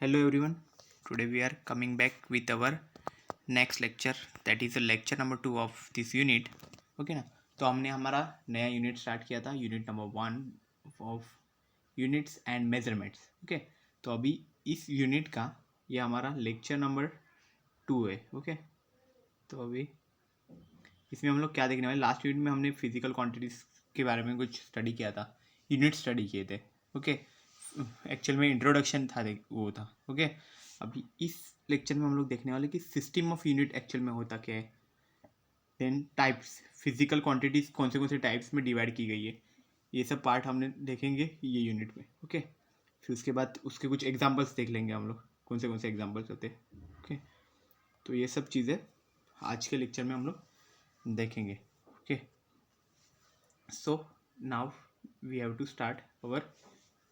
Hello everyone. Today we are coming back with our next lecture, that is the lecture number 2 of this unit. Okay ना, तो हमने हमारा नया unit start किया था, unit number 1 of units and measurements. Okay, तो अभी इस यूनिट का ये हमारा लेक्चर नंबर 2 है. ओके, तो अभी इसमें हम लोग क्या देखने वाले, लास्ट यूनिट में हमने फिजिकल क्वांटिटीज़ के बारे में कुछ स्टडी किया था, यूनिट स्टडी किए थे. ओके, एक्चुअल में इंट्रोडक्शन था वो था. ओके, अभी इस लेक्चर में हम लोग देखने वाले कि सिस्टम ऑफ यूनिट एक्चुअल में होता क्या है, देन टाइप्स, फिजिकल क्वांटिटीज़ कौन से टाइप्स में डिवाइड की गई है, ये सब पार्ट हमने देखेंगे ये यूनिट में. ओके, फिर उसके बाद उसके कुछ एग्जांपल्स देख लेंगे हम लोग, कौन से एग्जांपल्स होते हैं. ओके, तो ये सब चीज़ें आज के लेक्चर में हम लोग देखेंगे. Okay, so now we have to start our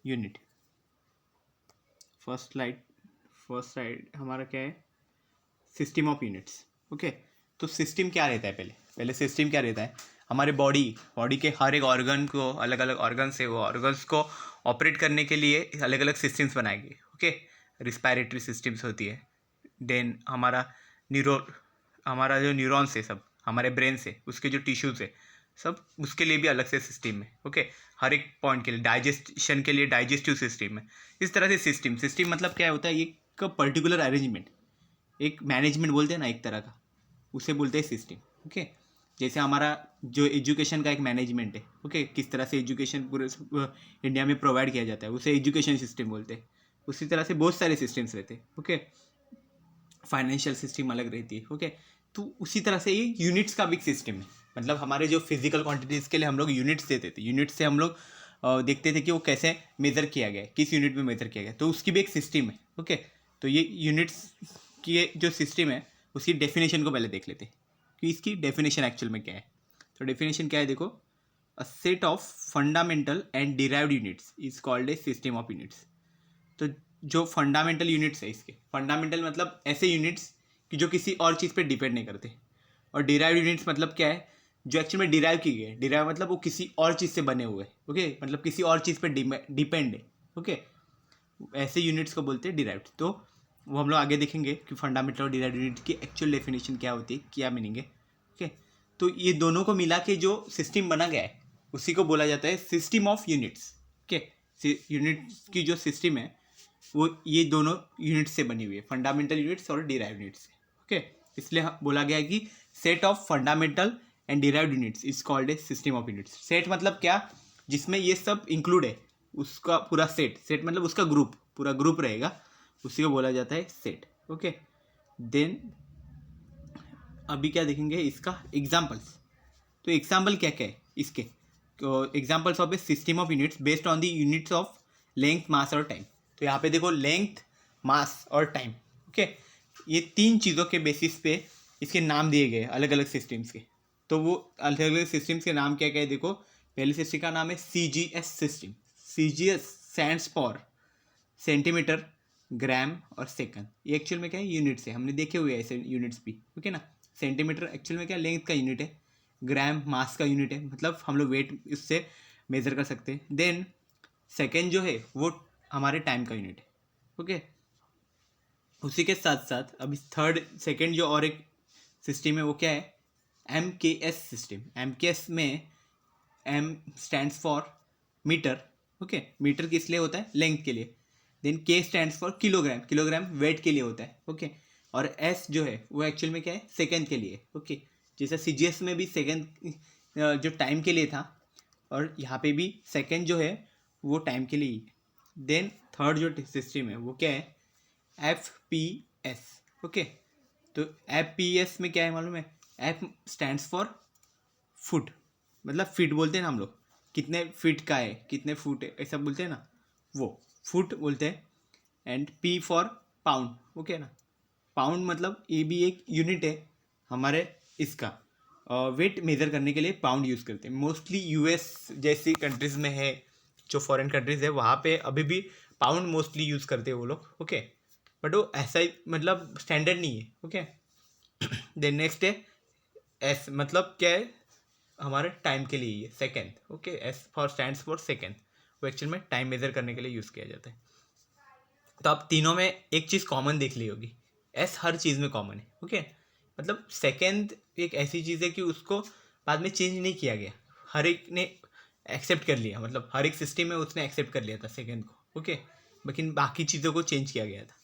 unit. First slide हमारा क्या है, सिस्टम ऑफ यूनिट्स. ओके, तो सिस्टम क्या रहता है, पहले सिस्टम क्या रहता है, हमारे बॉडी के हर एक ऑर्गन को, अलग अलग ऑर्गन से वो ऑर्गन्स को ऑपरेट करने के लिए अलग अलग सिस्टम्स बनाए गए. ओके, रिस्पायरेटरी सिस्टम्स होती है, देन हमारा जो न्यूरॉन्स है, सब हमारे ब्रेन से, उसके जो टिश्यूज़ है सब, उसके लिए भी अलग से सिस्टम है. ओके, हर एक पॉइंट के लिए, डाइजेशन के लिए डाइजेस्टिव सिस्टम है. इस तरह से सिस्टम मतलब क्या होता है, एक पर्टिकुलर अरेंजमेंट, एक मैनेजमेंट बोलते हैं ना एक तरह का, उसे बोलते हैं सिस्टम. ओके, जैसे हमारा जो एजुकेशन का एक मैनेजमेंट है. ओके, किस तरह से एजुकेशन पूरे इंडिया में प्रोवाइड किया जाता है, उसे एजुकेशन सिस्टम बोलते हैं. उसी तरह से बहुत सारे सिस्टम्स रहते हैं. ओके, फाइनेंशियल सिस्टम अलग रहती है. ओके, तो उसी तरह से ये यूनिट्स का भी सिस्टम है. मतलब हमारे जो फिजिकल क्वांटिटीज़ के लिए हम लोग यूनिट्स देते थे, यूनिट्स से हम लोग देखते थे कि वो कैसे मेज़र किया गया है, किस यूनिट में मेज़र किया गया, तो उसकी भी एक सिस्टम है. ओके, तो ये यूनिट्स की जो सिस्टम है उसकी डेफिनेशन को पहले देख लेते हैं कि इसकी डेफिनेशन एक्चुअल में क्या है. तो डेफिनेशन क्या है, देखो, a set of fundamental and derived units is called a system of units. तो जो फंडामेंटल यूनिट्स है, इसके फंडामेंटल मतलब ऐसे यूनिट्स कि जो किसी और चीज़ पे डिपेंड नहीं करते, और डिराइव यूनिट्स मतलब क्या है, जो एक्चुअल में डिराइव की गई है. डिराइव मतलब वो किसी और चीज़ से बने हुए. ओके, मतलब किसी और चीज़ पे डिपेंड है. ओके, ऐसे यूनिट्स को बोलते हैं डिराइव्ड. तो वो हम लोग आगे देखेंगे कि फंडामेंटल और डिराइव्ड यूनिट की एक्चुअल डेफिनेशन क्या होती है, क्या मीनिंग है. ओके, तो ये दोनों को मिला के जो सिस्टम बना गया है उसी को बोला जाता है system of units. Okay, units की जो सिस्टम है वो ये दोनों यूनिट्स से बनी हुई है, फंडामेंटल यूनिट्स और डिराइव्ड यूनिट्स से. ओके, इसलिए बोला गया है कि set of fundamental and derived units is called a system of units. Set मतलब क्या, जिसमें ये सब इंक्लूड है, उसका पूरा सेट मतलब उसका ग्रुप, पूरा ग्रुप रहेगा, उसी को बोला जाता है सेट. ओके, देन अभी क्या देखेंगे, इसका एग्जाम्पल्स. तो एग्जाम्पल क्या क्या है इसके, examples of a system of units based on the units of length, mass और टाइम. तो यहाँ पे देखो, लेंथ, मास और टाइम. ओके, ये तीन चीज़ों के बेसिस पे इसके नाम दिए गए अलग अलग सिस्टम्स के. तो वो अलग अलग सिस्टम्स के नाम क्या क्या है, देखो, पहले सिस्टम का नाम है CGS system. CGS stands for centimetre, gram और सेकंड. ये एक्चुअल में क्या है, यूनिट्स है, हमने देखे हुए हैं ऐसे यूनिट्स भी. ओके ना, सेंटीमीटर एक्चुअल में क्या, लेंथ का यूनिट है, ग्राम मास का यूनिट है, मतलब हम लोग वेट इससे मेज़र कर सकते हैं. देन सेकेंड जो है वो हमारे टाइम का यूनिट है. ओके, उसी के साथ साथ अभी थर्ड सेकेंड जो और एक सिस्टम है वो क्या है, MKS सिस्टम. MKS में M stands for metre. Okay, metre किस लिए होता है, लेंथ के लिए. Then K stands for kilogram, kilogram weight के लिए होता है. ओके, और S जो है वो एक्चुअल में क्या है, सेकेंड के लिए. ओके, जैसे CGS में भी सेकेंड जो टाइम के लिए था, और यहाँ पे भी सेकेंड जो है वो टाइम के लिए ही. देन थर्ड जो सिस्टम है वो क्या है, FPS. ओके, तो FPS में क्या है मालूम है, F स्टैंड्स फॉर फुट, मतलब फीट बोलते हैं ना हम लोग, कितने फीट का है, कितने फुट है, ऐसा बोलते हैं ना, वो फुट बोलते हैं. And P for pound. Okay ना, पाउंड मतलब ये भी एक यूनिट है हमारे इसका, वेट मेज़र करने के लिए पाउंड यूज़ करते हैं. मोस्टली US जैसी कंट्रीज़ में है, जो फॉरेन कंट्रीज़ है वहाँ पे अभी भी पाउंड मोस्टली यूज़ करते हैं वो लोग. ओके, बट वो ऐसा ही मतलब स्टैंडर्ड नहीं है. ओके, देन नेक्स्ट है S, मतलब क्या है, हमारे टाइम के लिए ये second. Okay, S for stands for second, वो एक्चुअल में टाइम मेज़र करने के लिए यूज़ किया जाता है. तो आप तीनों में एक चीज़ कॉमन देख ली होगी, एस हर चीज़ में कॉमन है। ओके, मतलब सेकेंड एक ऐसी चीज़ है कि उसको बाद में चेंज नहीं किया गया, हर एक ने एक्सेप्ट कर लिया, मतलब हर एक सिस्टम में उसने एक्सेप्ट कर लिया था सेकेंड को। ओके, लेकिन बाकी चीज़ों को चेंज किया गया था।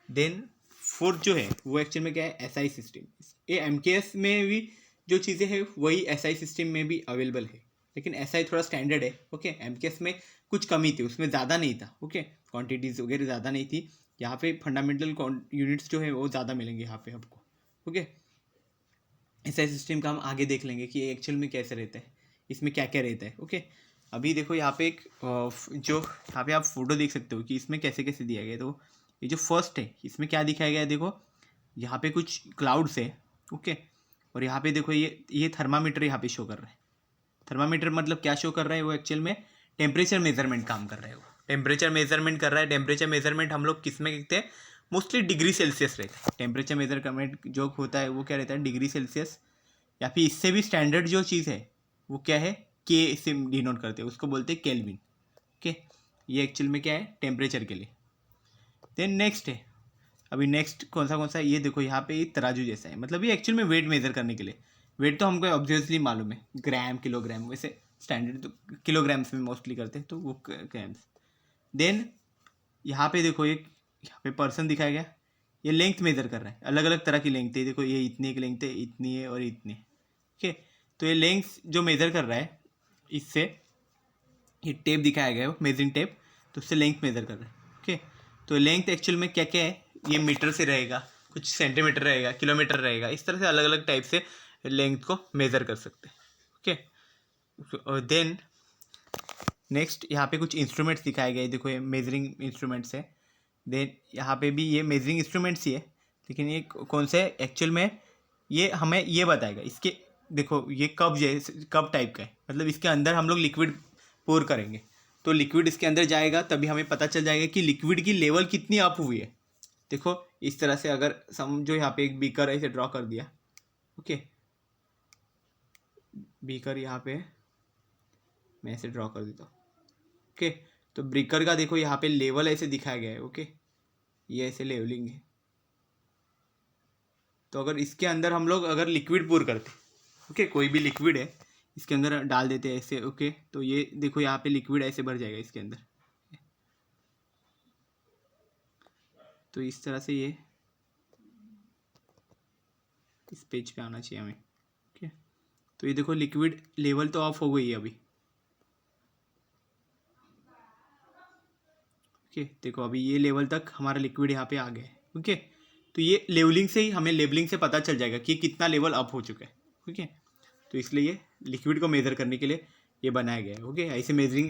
देन फोर्थ जो है वो एक्चुअल में क्या है, एस आई सिस्टम। ये एम के एस में भी जो चीज़ें हैं वही एस आई सिस्टम में भी अवेलेबल है, लेकिन एस आई थोड़ा स्टैंडर्ड है। ओके, एम के एस में कुछ कमी थी, उसमें ज़्यादा नहीं था। ओके, क्वांटिटीज़ वगैरह ज़्यादा नहीं थी। यहाँ पे फंडामेंटल यूनिट्स जो है वो ज़्यादा मिलेंगे यहाँ पे आपको। ओके, एस आई सिस्टम का हम आगे देख लेंगे कि एक्चुअल में कैसे रहता है, इसमें क्या क्या रहता है। ओके, अभी देखो यहाँ पे एक जो यहाँ पे आप फोटो देख सकते हो कि इसमें कैसे कैसे दिया गया है। तो ये जो फर्स्ट है इसमें क्या दिखाया गया है, देखो यहाँ पे कुछ क्लाउड्स है। ओके, और यहाँ पे देखो ये थर्मामीटर यहाँ पे शो कर रहा है। थर्मामीटर मतलब क्या शो कर रहा है, वो एक्चुअल में टेम्परेचर मेजरमेंट काम कर रहा है। वो टेम्परेचर मेजरमेंट कर रहा है। टेम्परेचर मेजरमेंट हम लोग किस में करते हैं, मोस्टली डिग्री सेल्सियस रहता है। टेम्परेचर मेजरमेंट जो होता है वो क्या रहता है, डिग्री सेल्सियस, या फिर इससे भी स्टैंडर्ड जो चीज़ है वो क्या है, के से डिनोट करते हैं, उसको बोलते हैं केल्विन। ओके, ये एक्चुअल में क्या है, टेम्परेचर के लिए। देन नेक्स्ट है, अभी नेक्स्ट कौन सा ये देखो यहाँ पे ये तराजू जैसा है, मतलब ये एक्चुअल में वेट मेजर करने के लिए। वेट तो हमको ऑब्वियसली मालूम है, ग्राम किलोग्राम, वैसे स्टैंडर्ड तो किलोग्राम्स में मोस्टली करते हैं, तो वो ग्राम्स। देन यहाँ पे देखो एक यहाँ पे पर्सन दिखाया गया, ये लेंथ मेजर कर रहा है। अलग अलग तरह की लेंथ है, देखो ये इतनी की लेंथ है, इतनी है और इतनी है। ओके, तो ये लेंथ जो मेजर कर रहा है, इससे ये टेप दिखाया गया है मेजरिंग टेप, तो उससे लेंथ मेजर कर रहा है। ओके, तो लेंथ एक्चुअल में क्या क्या है, ये मीटर से रहेगा, कुछ सेंटीमीटर रहेगा, किलोमीटर रहेगा, इस तरह से अलग अलग टाइप से लेंथ को मेजर कर सकते हैं। ओके, और देन नेक्स्ट यहाँ पे कुछ इंस्ट्रूमेंट्स दिखाए गए, देखो ये मेजरिंग इंस्ट्रूमेंट्स है। देन यहाँ पे भी ये मेजरिंग इंस्ट्रूमेंट्स ही है, लेकिन ये कौन से एक्चुअल में ये हमें ये बताएगा। इसके देखो ये कप कप टाइप का है, मतलब इसके अंदर हम लोग लिक्विड पोर करेंगे, तो लिक्विड इसके अंदर जाएगा, तभी हमें पता चल जाएगा कि लिक्विड की लेवल कितनी अप हुई है। देखो इस तरह से अगर समझो यहाँ पे एक बीकर ऐसे ड्रॉ कर दिया। ओके, बीकर यहाँ पे मैं ऐसे ड्रॉ कर देता हूँ। ओके, तो ब्रेकर का देखो यहाँ पे लेवल ऐसे दिखाया गया है। ओके, ये ऐसे लेवलिंग है। तो अगर इसके अंदर हम लोग अगर लिक्विड पोर करते, ओके, कोई भी लिक्विड है इसके अंदर डाल देते हैं ऐसे। ओके, तो ये देखो यहाँ पे लिक्विड ऐसे भर जाएगा इसके अंदर, तो इस तरह से ये इस पेज पे आना चाहिए हमें। ओके, तो ये देखो लिक्विड लेवल तो ऑफ हो गई है अभी। ओके, देखो अभी ये लेवल तक हमारा लिक्विड यहाँ पे आ गया है। ओके, तो ये लेवलिंग से ही हमें लेवलिंग से पता चल जाएगा कि कितना लेवल अप हो चुका है। ओके, तो इसलिए ये लिक्विड को मेजर करने के लिए ये बनाया गया है। ओके, ऐसे मेजरिंग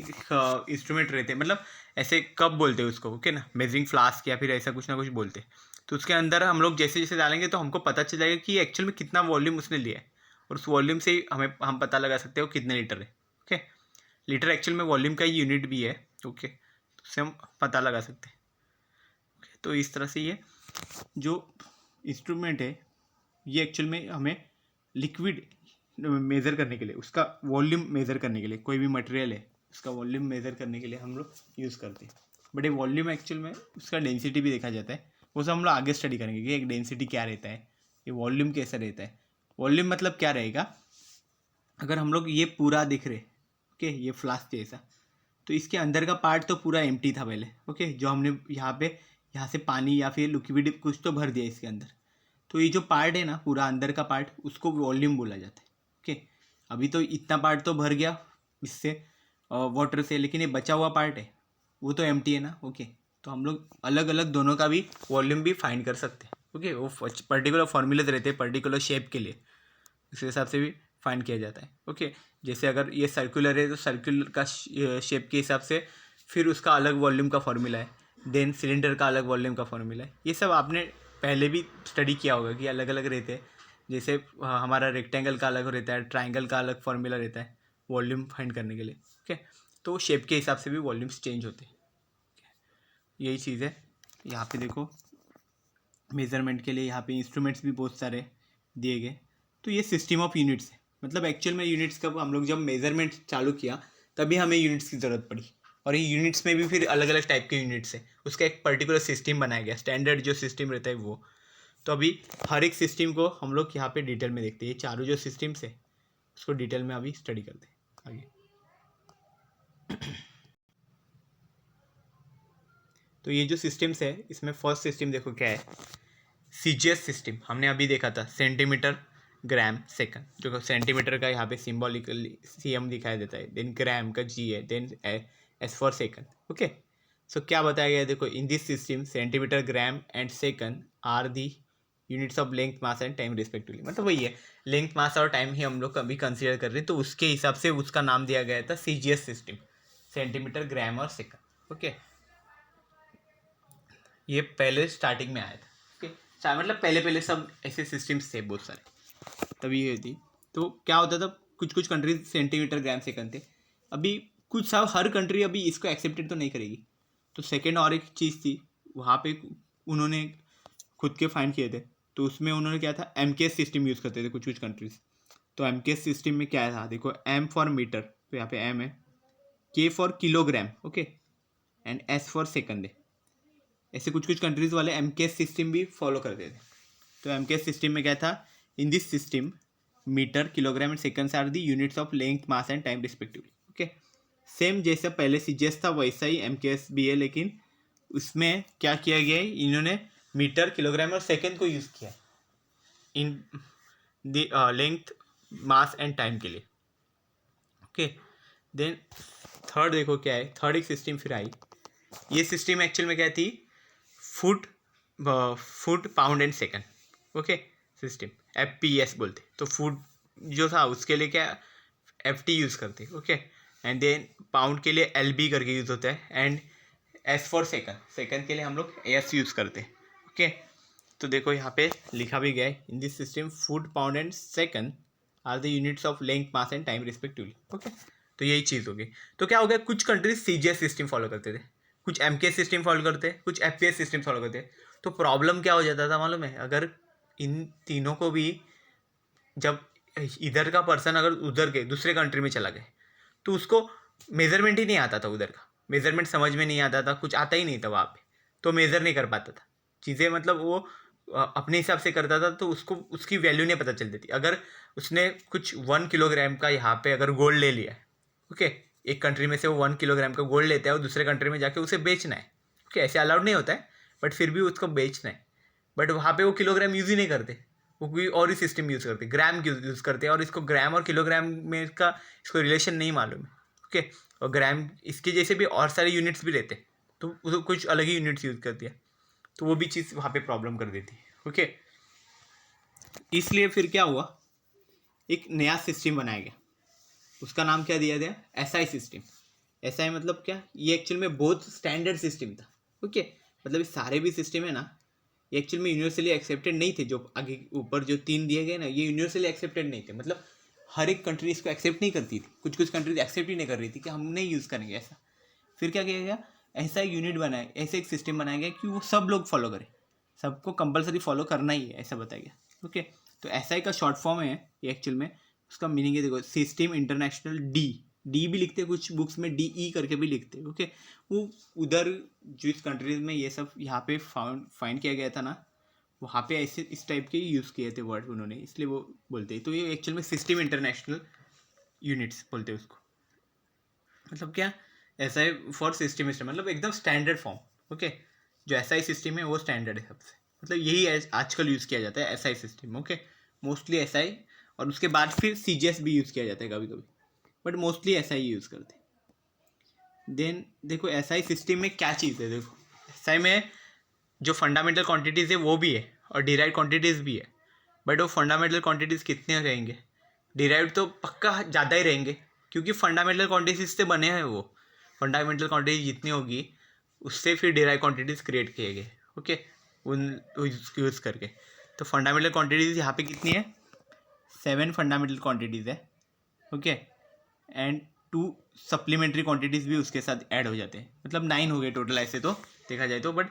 इंस्ट्रूमेंट रहते हैं, मतलब ऐसे कप बोलते हैं उसको। ओके ना, मेजरिंग फ्लास्क या फिर ऐसा कुछ ना कुछ बोलते हैं। तो उसके अंदर हम लोग जैसे जैसे डालेंगे तो हमको पता चल जाएगा कि एक्चुअल में कितना वॉल्यूम उसने लिया है, और उस वॉल्यूम से ही हम पता लगा सकते हो कितने लीटर है। ओके, लीटर एक्चुअल में वॉल्यूम का ही यूनिट भी है। ओके, तो उससे हम पता लगा सकते हैं। तो इस तरह से ये जो इंस्ट्रूमेंट है ये एक्चुअल में हमें लिक्विड मेज़र करने के लिए, उसका वॉल्यूम मेज़र करने के लिए, कोई भी मटेरियल है उसका वॉल्यूम मेज़र करने के लिए हम लोग यूज़ करते हैं। बट ये वॉल्यूम एक्चुअल में उसका डेंसिटी भी देखा जाता है, वो सब हम लोग आगे स्टडी करेंगे कि एक डेंसिटी क्या रहता है, ये वॉल्यूम कैसा रहता है। वॉल्यूम मतलब क्या रहेगा, अगर हम लोग ये पूरा दिख रहे, ओके, ये फ्लास्क जैसा, तो इसके अंदर का पार्ट तो पूरा एम्प्टी था पहले। ओके, जो हमने यहाँ से पानी या फिर लिक्विड कुछ तो भर दिया इसके अंदर, तो ये जो पार्ट है ना पूरा अंदर का पार्ट, उसको वॉल्यूम बोला जाता है। ओके, अभी तो इतना पार्ट तो भर गया इससे वाटर से, लेकिन ये बचा हुआ पार्ट है वो तो एम्प्टी है ना। ओके, तो हम लोग अलग अलग दोनों का भी वॉल्यूम भी फाइंड कर सकते हैं। ओके, वो पर्टिकुलर फॉर्मूलेज रहते हैं पर्टिकुलर शेप के लिए, उस हिसाब से भी फाइंड किया जाता है। ओके, जैसे अगर ये सर्कुलर है तो सर्कुलर का शेप के हिसाब से फिर उसका अलग वॉल्यूम का फॉर्मूला है। देन सिलेंडर का अलग वॉल्यूम का फॉर्मूला है। ये सब आपने पहले भी स्टडी किया होगा कि अलग अलग रहते हैं। जैसे हमारा रेक्टेंगल का अलग रहता है, ट्राइंगल का अलग फॉर्मूला रहता है वॉल्यूम फाइंड करने के लिए। ओके, तो शेप के हिसाब से भी वॉल्यूम्स चेंज होते हैं। यही चीज़ है। यहाँ पे देखो मेज़रमेंट के लिए यहाँ पे इंस्ट्रूमेंट्स भी बहुत सारे दिए गए। तो ये सिस्टम ऑफ यूनिट्स है, मतलब एक्चुअल में यूनिट्स कब हम लोग जब मेज़रमेंट चालू किया तभी हमें यूनिट्स की ज़रूरत पड़ी, और ये यूनिट्स में भी फिर अलग अलग टाइप के यूनिट्स है, उसका एक पर्टिकुलर सिस्टम बनाया गया, स्टैंडर्ड जो सिस्टम रहता है वो। तो अभी हर एक सिस्टम को हम लोग यहाँ पे डिटेल में देखते हैं, ये चारों जो सिस्टम्स है उसको डिटेल में अभी स्टडी करते हैं आगे। तो ये जो सिस्टम्स है इसमें फर्स्ट सिस्टम देखो क्या है, सीजीएस सिस्टम। हमने अभी देखा था सेंटीमीटर ग्राम सेकंड, जो सेंटीमीटर का यहाँ पे सिंबॉलिकली सीएम दिखाई देता है, देन ग्राम का जी है, then S for second. Okay, so क्या बताया गया है देखो, in this system centimetre gram and second are the units of length mass and time respectively. मतलब वही है, लेंथ मास और टाइम ही हम लोग अभी कंसिडर कर रहे हैं, तो उसके हिसाब से उसका नाम दिया गया था सीजीएस सिस्टम, सेंटीमीटर ग्राम और सेकंड। ओके, ये पहले स्टार्टिंग में आया था। ओके, मतलब पहले पहले सब ऐसे सिस्टम्स थे बहुत सारे, तभी ये थी। तो क्या होता था, कुछ कुछ कंट्रीज सेंटीमीटर ग्राम सेकंड थे, अभी कुछ सब हर कंट्री अभी इसको एक्सेप्टेड तो नहीं करेगी। तो सेकेंड और एक चीज़ थी वहाँ पे उन्होंने खुद के फाइंड किए थे, तो उसमें उन्होंने क्या था, एमकेएस सिस्टम यूज़ करते थे कुछ कुछ कंट्रीज। तो एमकेएस सिस्टम में क्या था देखो, एम फॉर मीटर, तो यहाँ पे एम है, के for kilogram, okay, and S for second है। ऐसे कुछ कुछ कंट्रीज वाले एमकेएस सिस्टम भी फॉलो करते थे। तो एमकेएस सिस्टम में क्या था, in this system metre kilogram and seconds are the units of length mass and time respectively. Okay, same जैसा पहले सीजीएस था वैसा ही एमकेएस भी है, लेकिन उसमें क्या किया गया है, इन्होंने मीटर किलोग्राम और सेकंड को यूज़ किया in the length mass and time के लिए। ओके, देन थर्ड देखो क्या है, थर्ड एक सिस्टम फिर आई। ये सिस्टम एक्चुअल में क्या थी, foot pound and second. Okay, system FPS बोलते, तो फुट जो था उसके लिए क्या FT यूज़ करते। ओके, एंड देन पाउंड के लिए LB करके यूज़ होता है, एंड S फॉर सेकंड के लिए हम लोग AS यूज़ करते हैं। ओके, तो देखो यहाँ पे लिखा भी गया है, in this system foot pound and second are the units of length mass and time respectively. Okay, तो यही चीज़ होगी। तो क्या हो गया, कुछ कंट्रीज सीजीएस सिस्टम फॉलो करते थे, कुछ एमकेएस सिस्टम फॉलो करते, कुछ FPS सिस्टम फॉलो करते। तो प्रॉब्लम क्या हो जाता था मालूम है, अगर इन तीनों को भी जब इधर का पर्सन अगर उधर के दूसरे कंट्री में चला गया तो उसको मेजरमेंट ही नहीं आता था, उधर का मेजरमेंट समझ में नहीं आता था, कुछ आता ही नहीं था वहाँ पे, तो मेज़र नहीं कर पाता था चीज़ें, मतलब वो अपने हिसाब से करता था, तो उसको उसकी वैल्यू नहीं पता चलती थी। अगर उसने कुछ 1 किलोग्राम का यहाँ पे अगर गोल्ड ले लिया है, ओके, एक कंट्री में से वो 1 किलोग्राम का गोल्ड लेता है और दूसरे कंट्री में जाके उसे बेचना है। ओके, ऐसे अलाउड नहीं होता है, बट फिर भी उसको बेचना है। बट वहाँ पे वो किलोग्राम यूज़ ही नहीं करते, वो कोई और ही सिस्टम यूज़ करते, ग्राम यूज़ करते हैं, और इसको ग्राम और किलोग्राम में का इसको रिलेशन नहीं मालूम है। ओके, और ग्राम इसके जैसे भी और सारे यूनिट्स भी रहते, तो उसको कुछ अलग ही यूनिट्स यूज़ करती है, तो वो भी चीज़ वहाँ पे प्रॉब्लम कर देती है। ओके, इसलिए फिर क्या हुआ, एक नया सिस्टम बनाया गया, उसका नाम क्या दिया गया, SI सिस्टम। SI मतलब क्या, ये एक्चुअल में बहुत स्टैंडर्ड सिस्टम था। ओके, मतलब ये सारे भी सिस्टम है ना, ये एक्चुअल में यूनिवर्सली एक्सेप्टेड नहीं थे, जो आगे ऊपर जो 3 दिए गए ना, ये यूनिवर्सली एक्सेप्टेड नहीं थे, मतलब हर एक कंट्री इसको एक्सेप्ट नहीं करती थी, कुछ कुछ कंट्रीज एक्सेप्ट ही नहीं कर रही थी कि हम नहीं यूज़ करेंगे ऐसा। फिर क्या किया गया, ऐसा एक यूनिट बनाया, ऐसे एक सिस्टम बनाया गया कि वो सब लोग फॉलो करें, सबको कंपलसरी फॉलो करना ही है, ऐसा बताया गया। ओके, तो SI का शॉर्ट फॉर्म है ये एक्चुअल में, उसका मीनिंग है देखो, सिस्टम इंटरनेशनल डी भी लिखते हैं, कुछ बुक्स में DE करके भी लिखते हैं। ओके, वो उधर जिस कंट्रीज में ये सब यहाँ पे फाइंड किया गया था ना, वहाँ पे ऐसे इस टाइप के यूज़ किए थे वर्ड उन्होंने, इसलिए वो बोलते हैं। तो ये एक्चुअल में सिस्टम इंटरनेशनल यूनिट्स बोलते हैं उसको, मतलब क्या, SI फॉर सिस्टम, मतलब एकदम स्टैंडर्ड फॉर्म। ओके, जो SI सिस्टम है वो स्टैंडर्ड है सबसे, मतलब यही आजकल यूज़ किया जाता है SI system. Okay, mostly SI, और उसके बाद फिर CGS भी यूज़ किया जाता है कभी कभी, बट मोस्टली SI यूज़ करते हैं। देन देखो SI सिस्टम में क्या चीज़ है, देखो SI में जो फंडामेंटल क्वांटिटीज़ है वो भी है और डिराइव्ड क्वांटिटीज़ भी है, बट वो फंडामेंटल क्वांटिटीज़ कितने रहेंगे, डिराइव्ड तो पक्का ज़्यादा ही रहेंगे, क्योंकि फंडामेंटल क्वांटिटीज़ से बने हैं वो, फंडामेंटल क्वांटिटी जितनी होगी उससे फिर डिराइव क्वांटिटीज़ क्रिएट किए गए। ओके, उन यूज़ करके, तो फंडामेंटल क्वांटिटीज़ यहाँ पे कितनी है, 7 फंडामेंटल क्वांटिटीज़ है। ओके, एंड 2 सप्लीमेंट्री क्वांटिटीज़ भी उसके साथ ऐड हो जाते हैं, मतलब 9 हो गए टोटल ऐसे तो देखा जाए तो, बट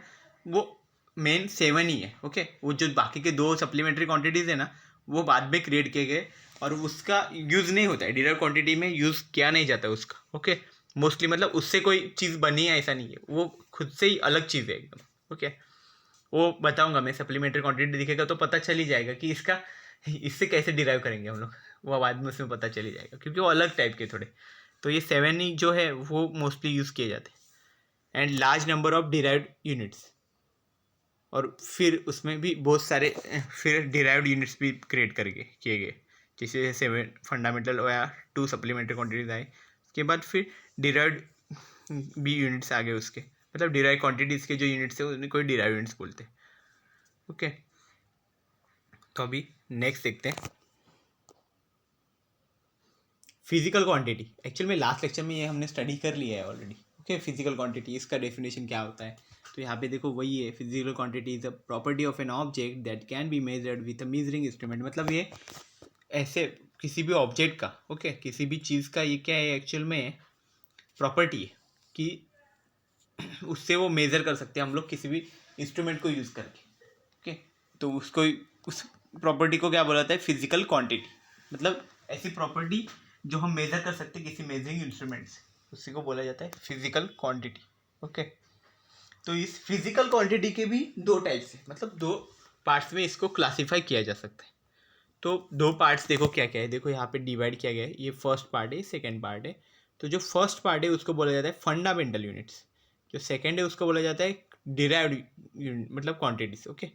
वो मेन 7 ही है। ओके, वो जो बाकी के 2 सप्लीमेंट्री क्वांटिटीज़ है ना, वो बाद में क्रिएट किए गए और उसका यूज़ नहीं होता है, डिराइव क्वांटिटी में यूज़ किया नहीं जाता उसका। ओके, मोस्टली, मतलब उससे कोई चीज़ बनी है ऐसा नहीं है, वो खुद से ही अलग चीज़ है एकदम। ओके, वो बताऊंगा मैं, सप्लीमेंट्री क्वांटिटी दिखेगा तो पता चल ही जाएगा कि इसका इससे कैसे डिराइव करेंगे हम लोग, वो बाद में उसमें पता चल ही जाएगा, क्योंकि वो अलग टाइप के थोड़े। तो ये 7 ही जो है वो मोस्टली यूज़ किए जाते हैं। And large number of derived units, और फिर उसमें भी बहुत सारे फिर डिराइव्ड यूनिट्स भी क्रिएट करके किए गए, जैसे 7 फंडामेंटल या 2 सप्लीमेंट्री क्वांटिटीज आए, उसके बाद फिर डिराइव्ड भी यूनिट्स आ गए उसके, मतलब डिराइव क्वांटिटीज के जो यूनिट्स है उन्हें कोई डिराइव यूनिट्स बोलते हैं। ओके, तो अभी नेक्स्ट देखते हैं फिजिकल क्वांटिटी। एक्चुअल में लास्ट लेक्चर में ये हमने स्टडी कर लिया है ऑलरेडी। ओके, फिजिकल क्वांटिटी, इसका डेफिनेशन क्या होता है, तो यहाँ पे देखो वही है, physical quantity is a property of an object that can be measured with a measuring instrument. मतलब ये ऐसे किसी भी ऑब्जेक्ट का, ओके, किसी भी चीज़ का ये क्या है एक्चुअल में प्रॉपर्टी है कि उससे वो मेज़र कर सकते हैं हम लोग किसी भी इंस्ट्रूमेंट को यूज़ करके। ओके, तो उसको, उस प्रॉपर्टी को क्या बोला जाता है, फिजिकल क्वांटिटी। मतलब ऐसी प्रॉपर्टी जो हम मेज़र कर सकते हैं किसी मेजरिंग इंस्ट्रूमेंट से, उसी को बोला जाता है फिजिकल क्वांटिटी। ओके, तो इस फिजिकल क्वांटिटी के भी दो टाइप्स हैं, मतलब दो पार्ट्स में इसको क्लासीफाई किया जा सकता है। तो दो पार्ट्स देखो क्या क्या है, देखो यहाँ पे डिवाइड किया गया है, ये फर्स्ट पार्ट है, सेकंड पार्ट है। तो जो फर्स्ट पार्ट है उसको बोला जाता है फंडामेंटल यूनिट्स, जो सेकंड है उसको बोला जाता है डिराइव्ड यूनिट, मतलब क्वांटिटीज। ओके,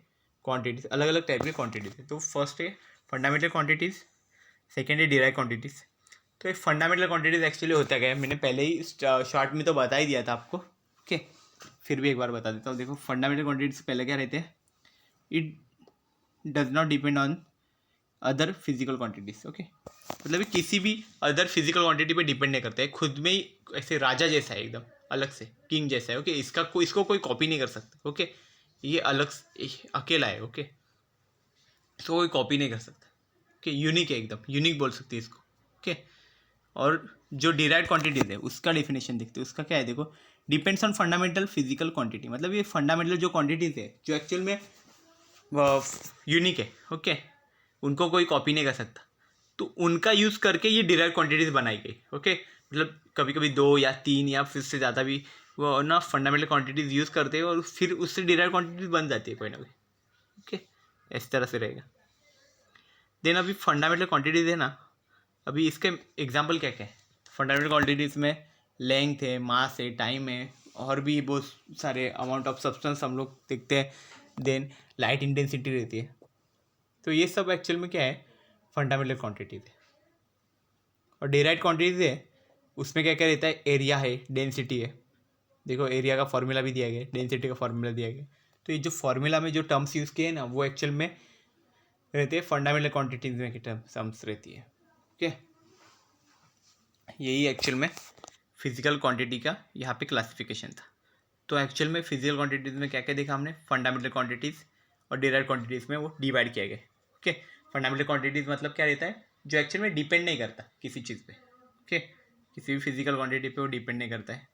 क्वांटिटीज अलग अलग टाइप की क्वांटिटीज है। तो फर्स्ट है फंडामेंटल क्वांटिटीज, सेकेंड है डिराइव क्वांटिटीज। तो ये फंडामेंटल क्वांटिटीज एक्चुअली होता क्या है, मैंने पहले ही शॉर्ट में तो बता ही दिया था आपको। ओके, फिर भी एक बार बता देता हूँ। देखो फंडामेंटल क्वांटिटीज पहले क्या रहते हैं, it does not depend on other physical quantities. Okay, मतलब ये किसी भी अदर फिजिकल क्वांटिटी पे डिपेंड नहीं करता है, खुद में ही ऐसे राजा जैसा है, एकदम अलग से किंग जैसा है। ओके, इसको कोई कॉपी नहीं कर सकता। ओके, ये अकेला है। ओके, इसको कोई कॉपी नहीं कर सकता। ओके, यूनिक है, एकदम यूनिक बोल सकते हैं इसको। ओके, और जो डिराइव्ड क्वांटिटीज है उसका डेफिनेशन देखते हैं, उसका क्या है, देखो depends on fundamental physical quantity. मतलब ये फंडामेंटल जो क्वांटिटीज है जो एक्चुअल में यूनिक है, ओके, उनको कोई कॉपी नहीं कर सकता, तो उनका यूज़ करके ये डिराइव्ड क्वांटिटीज बनाई गई। ओके, मतलब कभी कभी 2 या 3 या फिर से ज़्यादा भी वो ना फंडामेंटल क्वांटिटीज यूज़ करते हैं, और फिर उससे डिराइव्ड क्वांटिटीज बन जाती है कोई ना कोई। ओके, इस तरह से रहेगा। देन अभी फंडामेंटल क्वांटिटीज है ना, अभी इसके एग्जाम्पल क्या क्या है फंडामेंटल क्वांटिटीज़ में, लेंथ है, मास है, टाइम है, और भी बहुत सारे अमाउंट ऑफ सब्सटेंस हम लोग देखते हैं। देन लाइट इंटेंसिटी रहती है। तो ये सब एक्चुअल में क्या है, फंडामेंटल क्वांटिटीज है। और डिराइव्ड क्वांटिटीज है, उसमें क्या क्या रहता है, एरिया है, डेंसिटी है। देखो एरिया का फॉर्मूला भी दिया गया है, डेंसिटी का फॉर्मूला दिया गया है। तो ये जो फॉर्मूला में जो टर्म्स यूज़ किए हैं ना, वो एक्चुअल में रहते हैं फंडामेंटल क्वांटिटीज में की टर्म्स रहती है। ओके, यही एक्चुअल में फिजिकल क्वांटिटी का यहाँ पे क्लासिफिकेशन था। तो एक्चुअल में फिजिकल क्वांटिटीज़ में क्या क्या देखा हमने, फंडामेंटल क्वांटिटीज़ और डिराइव्ड क्वांटिटीज़ में वो डिवाइड किया गया। ओके, फंडामेंटल क्वांटिटीज़ मतलब क्या रहता है, जो एक्चुअल में डिपेंड नहीं करता किसी चीज़ पे। ओके, किसी भी फिजिकल क्वांटिटी पे वो डिपेंड नहीं करता है।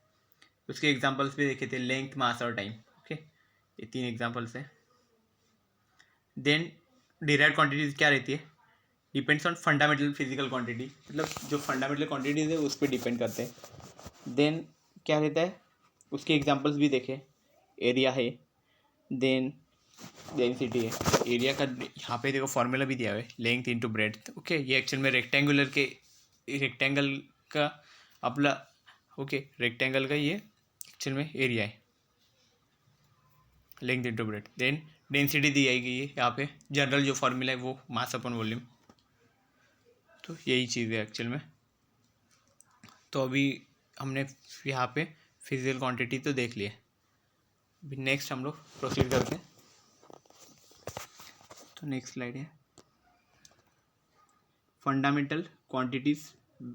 उसके एग्जांपल्स भी देखे थे, लेंथ, मास और टाइम। ओके, ये 3 एग्जांपल्स हैं। देन डिराइव्ड क्वांटिटीज़ क्या रहती है, depends on fundamental physical quantity, मतलब जो फंडामेंटल क्वांटिटीज़ है उस पर डिपेंड करते हैं। देन क्या रहता है, उसके एग्जांपल्स भी देखे, एरिया है, देन डेंसिटी है। एरिया का यहाँ पे देखो फॉर्मूला भी दिया हुआ है, लेंथ इंटू ब्रेड्थ। ओके, ये एक्चुअल में रेक्टेंगल का अपना, ओके, रेक्टेंगल का ये एक्चुअल में एरिया है, length into breadth. Then density दी जाएगी ये यहाँ पे, जनरल जो फॉर्मूला है वो मास अपन वॉल्यूम। तो यही चीज़ है एक्चुअल में। तो अभी हमने यहाँ पे फिजिकल क्वांटिटी तो देख लिया, अभी नेक्स्ट हम लोग प्रोसीड करते हैं। तो नेक्स्ट स्लाइड है फंडामेंटल क्वांटिटीज़,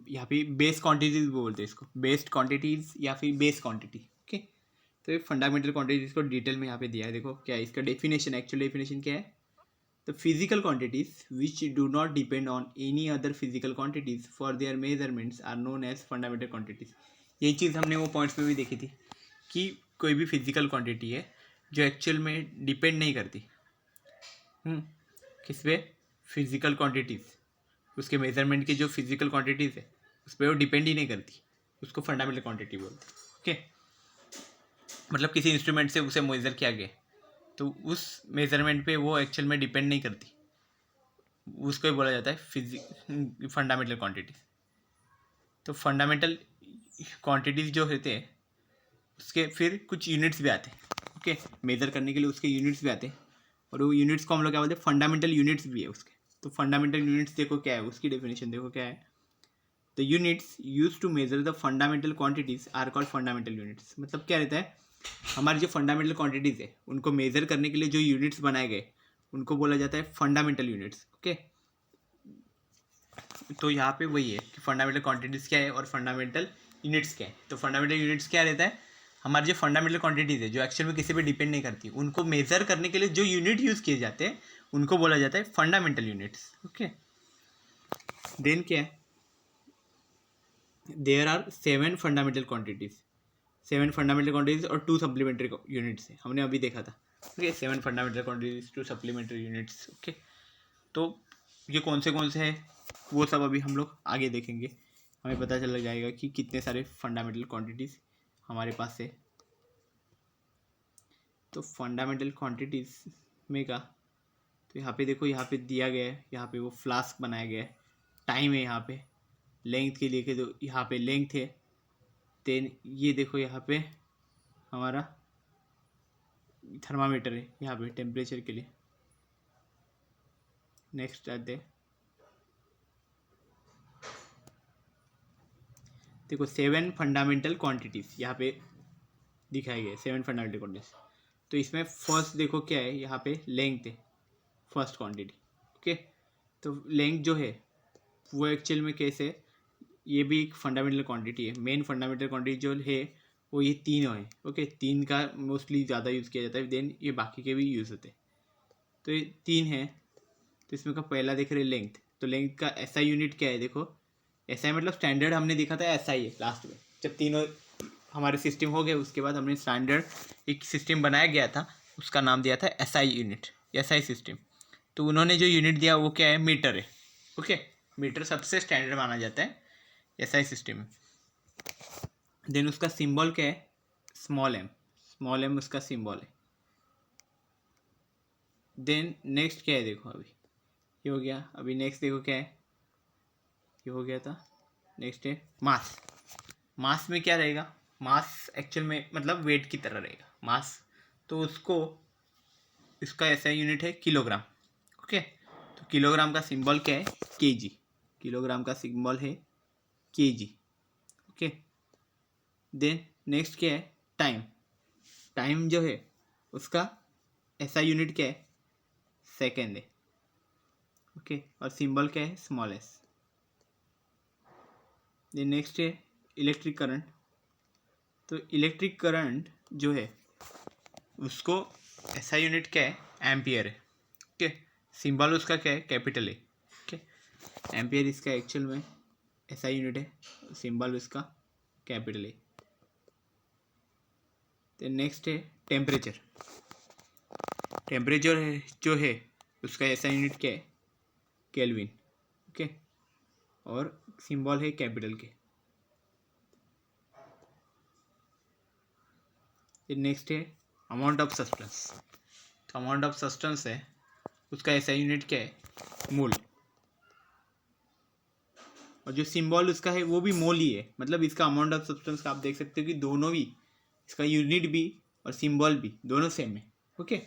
यहाँ पे बेस क्वांटिटीज़ बोलते हैं इसको, बेस्ड क्वांटिटीज़ या फिर बेस क्वांटिटी। ओके, तो ये फंडामेंटल क्वांटिटीज़ को डिटेल में यहाँ पे दिया है। देखो क्या है इसका डेफिनेशन, एक्चुअल डेफिनेशन क्या है, the physical quantities which do not depend on any other physical quantities for their measurements are known as fundamental quantities। यही चीज़ हमने वो पॉइंट्स में भी देखी थी कि कोई भी फिजिकल क्वांटिटी है जो एक्चुअल में डिपेंड नहीं करती किस पे, फिजिकल क्वांटिटीज़, उसके मेजरमेंट की जो फिजिकल क्वांटिटीज़ है उस पर वो डिपेंड ही नहीं करती। उसको फंडामेंटल क्वांटिटी बोलते हैं। ओके, मतलब किसी इंस्ट्रूमेंट से उसे मेज़र किया गया तो उस मेज़रमेंट पे वो एक्चुअल में डिपेंड नहीं करती, उसको ही बोला जाता है फंडामेंटल क्वांटिटीज। तो फंडामेंटल क्वांटिटीज जो होते हैं उसके फिर कुछ यूनिट्स भी आते हैं। ओके, मेज़र करने के लिए उसके यूनिट्स भी आते हैं, और वो यूनिट्स को हम लोग क्या बोलते हैं, फंडामेंटल यूनिट्स भी है उसके। तो फंडामेंटल यूनिट्स देखो क्या है, उसकी डेफिनेशन देखो क्या है। The units use to measure the fundamental quantities are called fundamental units. मतलब क्या रहता है, हमारी जो फंडामेंटल क्वांटिटीज़ है उनको मेज़र करने के लिए जो यूनिट्स बनाए गए उनको बोला जाता है फंडामेंटल यूनिट्स। ओके, तो यहाँ पे वही है कि फंडामेंटल क्वांटिटीज़ क्या है और फंडामेंटल यूनिट्स क्या है। तो फंडामेंटल यूनिट्स क्या रहता है, हमारी जो फंडामेंटल क्वांटिटीज़ है जो एक्चुअल में किसी पे डिपेंड नहीं करती, उनको मेज़र करने के लिए जो यूनिट यूज़ किए जाते हैं उनको बोला जाता है फंडामेंटल यूनिट्स। ओके, देन क्या है, there are 7 fundamental quantities, 7 fundamental quantities और 2 सप्लीमेंट्री यूनिट्स है, हमने अभी देखा था। Okay, 7 fundamental quantities, 2 supplementary units. Okay, तो ये कौन से हैं वो सब अभी हम लोग आगे देखेंगे, हमें पता चल जाएगा कि कितने सारे फंडामेंटल क्वांटिटीज़ हमारे पास है। तो फंडामेंटल क्वांटिटीज़ में का, तो यहाँ पे देखो, यहाँ पे दिया गया है, यहाँ पे वो फ्लास्क बनाया गया है, टाइम है यहाँ पे, लेंथ के लिए के तो यहाँ पे लेंथ है, देन ये देखो यहाँ पे हमारा थर्मामीटर है यहाँ पे टेम्परेचर के लिए। नेक्स्ट आते हैं, देखो 7 फंडामेंटल क्वांटिटीज़ यहाँ पे दिखाए गए, 7 फंडामेंटल क्वांटिटीज़। तो इसमें फर्स्ट देखो क्या है, यहाँ पे लेंथ है फर्स्ट क्वांटिटी। ओके, तो लेंथ जो है वो एक्चुअल में कैसे, ये भी एक फंडामेंटल क्वांटिटी है। मेन फंडामेंटल क्वांटिटी जो है वो ये तीनों है। ओके, 3 का मोस्टली ज़्यादा यूज़ किया जाता है, देन ये बाकी के भी यूज़ होते हैं। तो ये 3 है, तो इसमें का पहला देख रहे लेंथ, तो लेंथ का एसआई यूनिट क्या है, देखो एसआई मतलब स्टैंडर्ड, हमने देखा था एसआई है लास्ट में, जब तीनों हमारे सिस्टम हो गए उसके बाद हमने स्टैंडर्ड एक सिस्टम बनाया गया था, उसका नाम दिया था एसआई यूनिट, एसआई सिस्टम। तो उन्होंने जो यूनिट दिया वो क्या है, मीटर है। ओके, मीटर सबसे स्टैंडर्ड माना जाता है एसआई सिस्टम में। देन उसका सिंबल क्या है, स्मॉल एम उसका सिंबल है। देन नेक्स्ट क्या है, देखो अभी ये हो गया, अभी नेक्स्ट देखो क्या है, ये हो गया था। नेक्स्ट है मास। मास में क्या रहेगा, मास एक्चुअल में मतलब वेट की तरह रहेगा मास, तो उसको इसका ऐसा यूनिट है किलोग्राम। ओके, तो किलोग्राम का सिंबल क्या है, केजी, किलोग्राम का सिंबल है केजी। ओके, देन नेक्स्ट क्या है, टाइम, टाइम जो है उसका ऐसा यूनिट क्या है, सेकेंड है। ओके, और सिंबल क्या है, स्मॉल एस। देन नेक्स्ट है इलेक्ट्रिक करंट, तो इलेक्ट्रिक करंट जो है उसको ऐसा यूनिट क्या है, एम्पियर है। ओके, सिंबल उसका क्या है, कैपिटल है। ओके, एम्पियर इसका एक्चुअल में ऐसा यूनिट है, सिंबल उसका कैपिटल है। तो नेक्स्ट है टेम्परेचर, टेम्परेचर है जो है उसका ऐसा यूनिट क्या है, केल्विन। ओके, और सिंबल है कैपिटल के। नेक्स्ट है अमाउंट ऑफ सब्सटेंस, तो अमाउंट ऑफ सब्सटेंस है उसका ऐसा यूनिट क्या है, मोल, और जो सिंबल उसका है वो भी मोल ही है। मतलब इसका अमाउंट ऑफ सब्सटेंस का आप देख सकते हो कि दोनों भी, इसका यूनिट भी और सिंबल भी दोनों सेम है। ओके,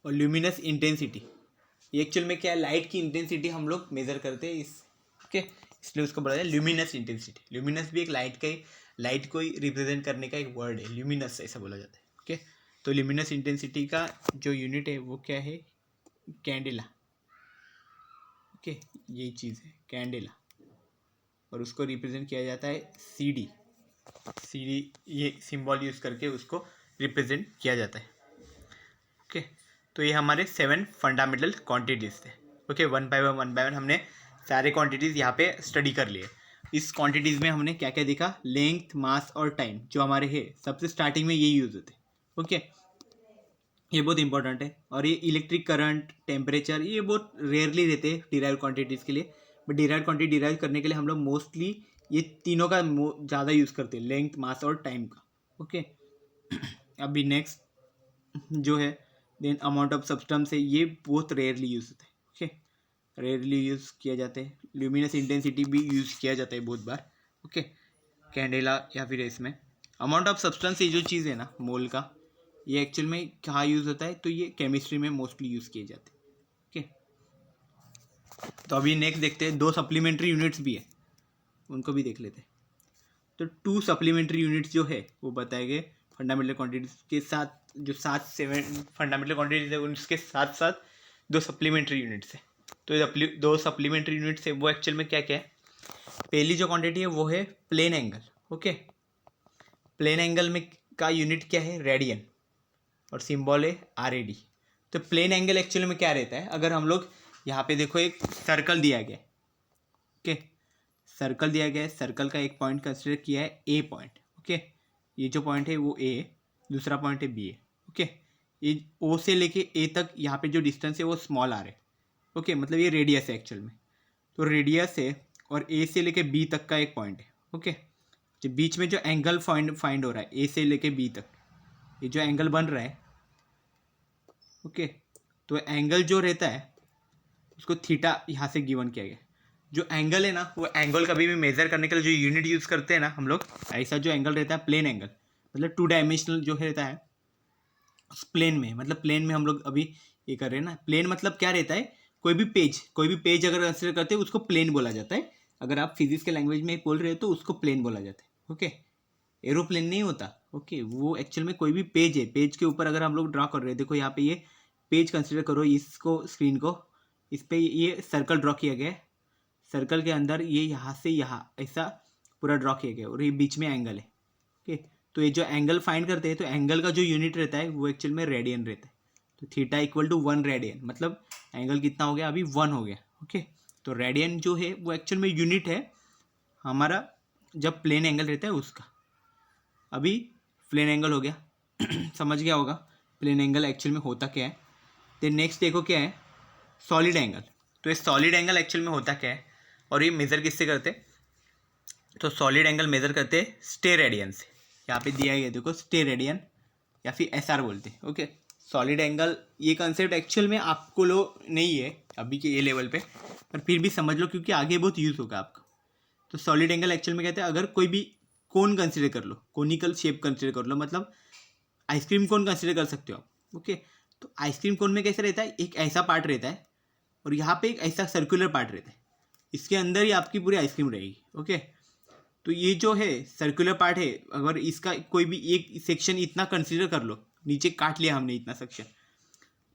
और ल्यूमिनस इंटेंसिटी, ये एक्चुअल में क्या है, लाइट की इंटेंसिटी हम लोग मेजर करते हैं इस। ओके, इसलिए उसको बोला जाए ल्यूमिनस इंटेंसिटी। ल्यूमिनस भी एक लाइट को रिप्रेजेंट करने का एक वर्ड है, ल्यूमिनस ऐसा बोला जाता है। ओके, तो ल्यूमिनस इंटेंसिटी का जो यूनिट है वो क्या है, कैंडेला। ओके, यही चीज़ है कैंडेला, और उसको रिप्रेजेंट किया जाता है CD, ये सिंबल यूज़ करके उसको रिप्रेजेंट किया जाता है। ओके, तो ये हमारे 7 फंडामेंटल क्वांटिटीज़ थे। ओके, वन बाय वन हमने सारे क्वांटिटीज़ यहाँ पे स्टडी कर लिए। इस क्वांटिटीज़ में हमने क्या क्या देखा, लेंथ, मास और टाइम जो हमारे है सबसे स्टार्टिंग में ये यूज़ होते हैं। ओके, ये बहुत इंपॉर्टेंट है। और ये इलेक्ट्रिक करंट, टेम्परेचर, ये बहुत रेयरली रहते हैं डिराइव क्वांटिटीज़ के लिए, बट डिराइव क्वांटिटी डिराइव करने के लिए हम लोग मोस्टली ये तीनों का ज़्यादा यूज़ करते हैं, लेंथ, मास और टाइम का। ओके अभी नेक्स्ट जो है देन अमाउंट ऑफ सब्सटेंस है, ये बहुत रेयरली यूज होता है। ओके रेयरली यूज़ किया जाता है। ल्यूमिनस इंटेंसिटी भी यूज़ किया जाता है बहुत बार। ओके कैंडेला या फिर इसमें अमाउंट ऑफ सब्सटेंस ये जो चीज़ है ना मोल का, ये एक्चुअल में कहाँ यूज़ होता है, तो ये केमिस्ट्री में मोस्टली यूज़ किए जाते हैं। ओके तो अभी नेक्स्ट देखते हैं, 2 सप्लीमेंट्री यूनिट्स भी है, उनको भी देख लेते हैं। तो 2 सप्लीमेंट्री यूनिट्स जो है वो बताए गए फंडामेंटल क्वांटिटीज के साथ, जो 7-7 फंडामेंटल क्वांटिटीज है उनके साथ साथ 2 सप्लीमेंट्री यूनिट्स है। तो ये 2 सप्लीमेंट्री यूनिट्स है वो एक्चुअल में क्या क्या है। पहली जो क्वांटिटी है वो है plane angle. Okay plane angle में का यूनिट क्या है, रेडियन, और सिंबल है RAD। तो प्लेन एंगल एक्चुअली में क्या रहता है, अगर हम लोग यहाँ पे देखो एक सर्कल दिया गया है। ओके सर्कल दिया गया है, सर्कल का एक पॉइंट कंसिडर किया है A पॉइंट। ओके ये जो पॉइंट है वो A, दूसरा पॉइंट है B है। ओके ये O से लेके A तक यहाँ पे जो डिस्टेंस है वो स्मॉल r है। ओके मतलब ये रेडियस है एक्चुअल में। तो रेडियस है और A से लेके B तक का एक पॉइंट है। ओके जो बीच में जो एंगल फाइंड हो रहा है A से लेके B तक, ये जो एंगल बन रहा है, ओके तो एंगल जो रहता है उसको थीटा यहाँ से गिवन किया गया। जो एंगल है ना वो एंगल कभी भी मेजर करने के लिए जो यूनिट यूज़ करते हैं ना हम लोग, ऐसा जो एंगल रहता है प्लेन एंगल, मतलब 2 डायमेंशनल जो रहता है उस प्लेन में, मतलब प्लेन में हम लोग अभी ये कर रहे हैं ना। प्लेन मतलब क्या रहता है, कोई भी पेज अगर कंसिडर करते हैं उसको प्लेन बोला जाता है। अगर आप फिजिक्स के लैंग्वेज में बोल रहे हो तो उसको प्लेन बोला जाता है। ओके एरोप्लेन नहीं होता। ओके वो एक्चुअल में कोई भी पेज है, पेज के ऊपर अगर हम लोग ड्रॉ कर रहे हैं, देखो यहाँ पे ये पेज कंसिडर करो, इसको स्क्रीन को, इस पे ये सर्कल ड्रॉ किया गया है, सर्कल के अंदर ये यहाँ से यहाँ ऐसा पूरा ड्रॉ किया गया और ये बीच में एंगल है। ओके तो ये जो एंगल फाइंड करते हैं तो एंगल का जो यूनिट रहता है वो एक्चुअल में रेडियन रहता है। तो थीटा इक्वल टू 1 रेडियन, मतलब एंगल कितना हो गया अभी 1 हो गया। ओके तो रेडियन जो है वो एक्चुअल में यूनिट है हमारा जब प्लेन एंगल रहता है उसका। अभी प्लेन एंगल हो गया समझ गया होगा प्लेन एंगल एक्चुअल में होता क्या है। तो नेक्स्ट देखो क्या है, सॉलिड एंगल। तो ये सॉलिड एंगल एक्चुअल में होता क्या है और ये मेज़र किससे करते हैं, तो सॉलिड एंगल मेज़र करते हैं स्टे रेडियन से। यहाँ पे दिया गया देखो स्टे रेडियन या फिर SR बोलते हैं। ओके सॉलिड एंगल ये कंसेप्ट एक्चुअल में आपको लो नहीं है अभी के ये लेवल पे, पर फिर भी समझ लो क्योंकि आगे बहुत यूज़ होगा आपका। तो सॉलिड एंगल एक्चुअल में कहते हैं अगर कोई भी कोन कंसिडर कर लो, कोनिकल शेप कंसिडर कर लो, मतलब आइसक्रीम कोन कंसिडर कर सकते हो आप। ओके तो आइसक्रीम कोन में कैसा रहता है, एक ऐसा पार्ट रहता है और यहाँ पे एक ऐसा सर्कुलर पार्ट रहता है, इसके अंदर ही आपकी पूरी आइसक्रीम रहेगी। ओके तो ये जो है सर्कुलर पार्ट है, अगर इसका कोई भी एक सेक्शन इतना कंसिडर कर लो, नीचे काट लिया हमने इतना सेक्शन,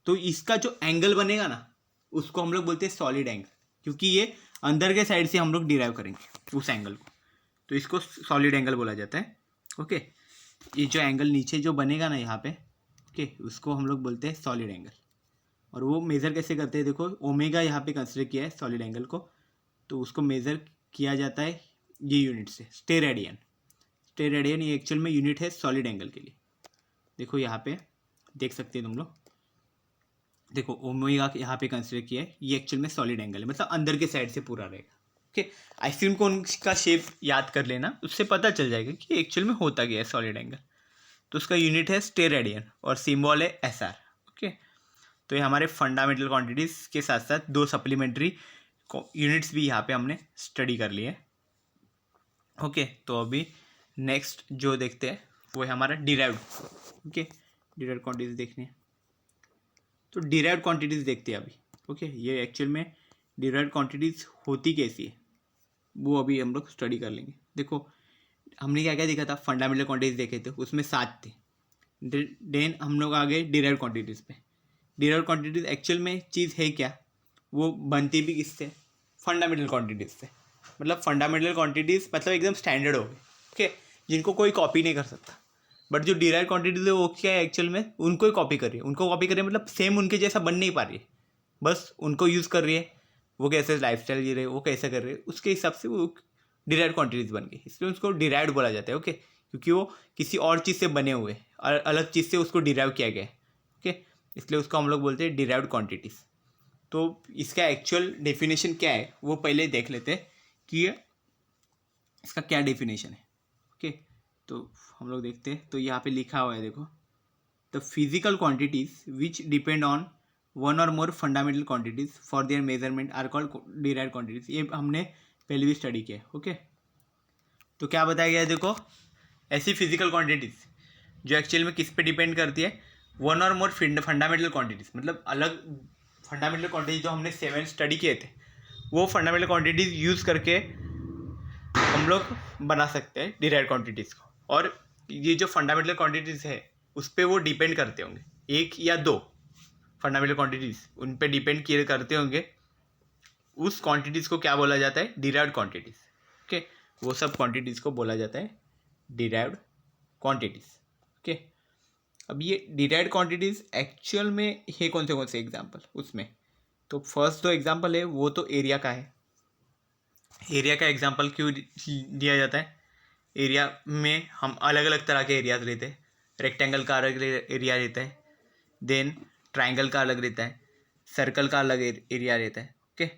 तो इसका जो एंगल बनेगा ना उसको हम लोग बोलते हैं सॉलिड एंगल, क्योंकि ये अंदर के साइड से हम लोग डिराइव करेंगे उस एंगल को, तो इसको सॉलिड एंगल बोला जाता है। ओके ये जो एंगल नीचे जो बनेगा ना यहाँ पे, ओके उसको हम लोग बोलते हैं सॉलिड एंगल। और वो मेज़र कैसे करते हैं, देखो ओमेगा यहाँ पे कंसिडर किया है सॉलिड एंगल को, तो उसको मेज़र किया जाता है ये यूनिट से, स्टे रेडियन। स्टे रेडियन ये एक्चुअल में यूनिट है सॉलिड एंगल के लिए। देखो यहाँ पे देख सकते हैं तुम लोग, देखो ओमेगा यहाँ पे कंसिडर किया है, ये एक्चुअल में सॉलिड एंगल है, मतलब अंदर के साइड से पूरा रहेगा। ओके आइसक्रीम कोन का शेप याद कर लेना, उससे पता चल जाएगा कि एक्चुअल में होता क्या है सॉलिड एंगल। तो उसका यूनिट है स्टे रेडियन और सिंबल है SR। ओके तो ये हमारे फंडामेंटल क्वांटिटीज़ के साथ साथ 2 सप्लीमेंट्री यूनिट्स भी यहाँ पे हमने स्टडी कर लिए। ओके तो अभी नेक्स्ट जो देखते हैं वो है हमारा डिराइव्ड। ओके डिराइव्ड क्वांटिटीज़ देखनी है तो डिराइव्ड क्वांटिटीज़ देखते हैं अभी। ओके ये एक्चुअल में डिराइव्ड क्वांटिटीज़ होती कैसी है वो अभी हम लोग स्टडी कर लेंगे। देखो हमने क्या क्या देखा था, फंडामेंटल क्वांटिटीज़ देखे थे, उसमें 7 थे। देन हम लोग आ गए डिराइव्ड क्वांटिटीज़ पे। डिराइव्ड क्वांटिटीज़ एक्चुअल में चीज़ है क्या, वो बनती भी किससे, फंडामेंटल क्वांटिटीज़ से। मतलब फंडामेंटल क्वांटिटीज़ मतलब एकदम स्टैंडर्ड हो गए। ओके जिनको कोई कॉपी नहीं कर सकता। बट जो डिराइव्ड क्वांटिटीज़ है वो क्या है एक्चुअल में उनको ही कॉपी कर रही है, उनको कॉपी कर रही है मतलब सेम उनके जैसा बन नहीं पा रही है, बस उनको यूज़ कर रही है, वो कैसे लाइफस्टाइल जी रहे वो कैसे कर रहे हैं उसके हिसाब से वो डिराइव्ड क्वांटिटीज़ बन गई, इसलिए उसको डिराइव्ड बोला जाता है। ओके क्योंकि वो किसी और चीज़ से बने हुए और अलग चीज़ से उसको डिराइव किया गया है। ओके इसलिए उसको हम लोग बोलते हैं डिराइव्ड क्वांटिटीज़। तो इसका एक्चुअल डेफिनेशन क्या है वो पहले देख लेते हैं कि इसका क्या डेफिनेशन है। ओके, तो हम लोग देखते हैं। तो यहाँ पे लिखा हुआ है, देखो, the physical quantities which depend on one or more fundamental quantities for their measurement are called derived quantities. ये हमने पहले भी स्टडी किया है। ओके, तो क्या बताया गया है, देखो, ऐसी फिजिकल क्वांटिटीज जो एक्चुअल में किस पे डिपेंड करती है, one or more fundamental quantities, मतलब अलग फंडामेंटल क्वांटिटीज जो हमने 7 स्टडी किए थे, वो फंडामेंटल क्वांटिटीज यूज़ करके हम लोग बना सकते हैं डिराइव्ड क्वांटिटीज़ को। और ये जो फंडामेंटल क्वांटिटीज़ है उस पर वो डिपेंड करते होंगे, एक या दो फंडामेंटल क्वांटिटीज़ उन पे डिपेंड किए करते होंगे। उस क्वांटिटीज़ को क्या बोला जाता है, डिराइव्ड क्वांटिटीज़। ओके, वो सब क्वांटिटीज़ को बोला जाता है डिराइव्ड क्वांटिटीज़। ओके, अब ये डिराइव्ड क्वांटिटीज़ एक्चुअल में है कौन से एग्जाम्पल उसमें। तो फर्स्ट जो एग्जाम्पल है वो तो एरिया का है। एरिया का एग्जाम्पल क्यों दिया जाता है, एरिया में हम अलग अलग तरह के एरियाज लेते हैं। रेक्टेंगल का अलग एरिया रहता है, देन ट्राइंगल का अलग रहता है, सर्कल का अलग एरिया रहता है। ओके,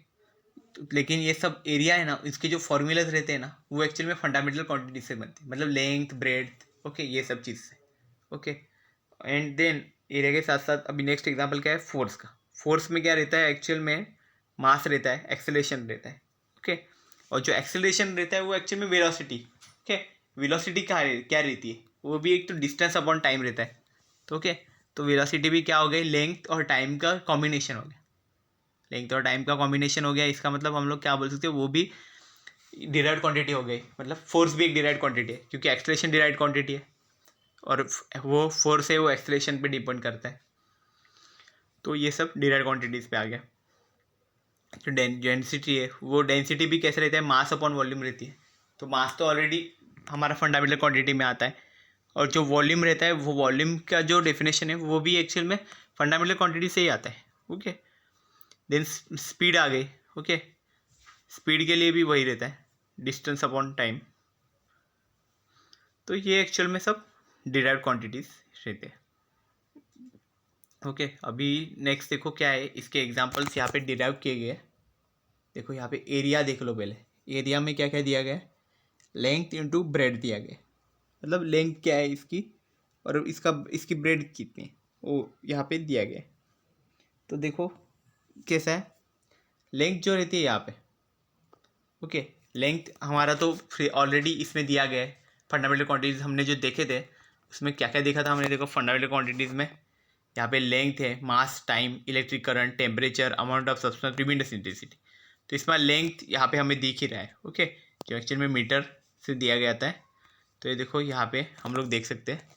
लेकिन ये सब एरिया है ना, इसके जो फॉर्मूलाज रहते हैं ना, वो एक्चुअल में फंडामेंटल क्वांटिटी से बनते हैं, मतलब लेंथ, ब्रेड्थ, ओके, ये सब चीज़ से। ओके, एंड देन एरिया के साथ साथ अभी नेक्स्ट एग्जांपल क्या है, फोर्स का। फोर्स में क्या रहता है, एक्चुअल में मास रहता है, एक्सेलरेशन रहता है। ओके, और जो एक्सेलरेशन रहता है वो एक्चुअल में वेलोसिटी। ओके, वेलोसिटी क्या रहती है, वो भी एक तो डिस्टेंस अपॉन टाइम रहता है। तो ओके, तो वेलोसिटी भी क्या हो गई, लेंथ और टाइम का कॉम्बिनेशन हो गया। लेंथ और टाइम का कॉम्बिनेशन हो गया, इसका मतलब हम लोग क्या बोल सकते हैं, वो भी डिराइव्ड क्वांटिटी हो गई। मतलब फोर्स भी एक डिराइव्ड क्वांटिटी है, क्योंकि एक्सेलरेशन डिराइव्ड क्वांटिटी है और वो फोर्स है वो एक्सेलरेशन पे डिपेंड करता है। तो ये सब डिराइव्ड क्वांटिटीज़ पे आ गया। जो डेंसिटी है, वो डेंसिटी भी कैसे रहता है, मास अपॉन वॉल्यूम रहती है। तो मास तो ऑलरेडी हमारा फंडामेंटल क्वांटिटी में आता है, और जो वॉल्यूम रहता है, वो वॉल्यूम का जो डेफिनेशन है वो भी एक्चुअल में फंडामेंटल क्वांटिटी से ही आता है। ओके, देन स्पीड आ गई। ओके, स्पीड के लिए भी वही रहता है, डिस्टेंस अपॉन टाइम। तो ये एक्चुअल में सब डिराइव्ड क्वांटिटीज रहते हैं। ओके, अभी नेक्स्ट देखो क्या है, इसके एग्जांपल्स यहाँ पे डिराइव किए गए। देखो यहाँ पे एरिया देख लो पहले। एरिया में क्या क्या दिया गया है, लेंथ इंटू ब्रेड दिया गया, मतलब लेंथ क्या है इसकी और इसकी ब्रेड कितनी है वो यहाँ पे दिया गया है। तो देखो कैसा है, लेंथ जो रहती है यहाँ पे, ओके, लेंथ हमारा तो ऑलरेडी इसमें दिया गया है। फंडामेंटल क्वांटिटीज़ हमने जो देखे थे उसमें क्या क्या देखा था हमने, देखो फंडामेंटल क्वांटिटीज़ में यहाँ पे लेंथ है, mass, time, electric current, temperature, amount of substance, luminous intensity. तो इसमें लेंथ यहाँ पे हमें दिख ही रहा है। ओके, जो एक्चुअल में मीटर से दिया गया था। तो ये देखो यहाँ पे हम लोग देख सकते हैं।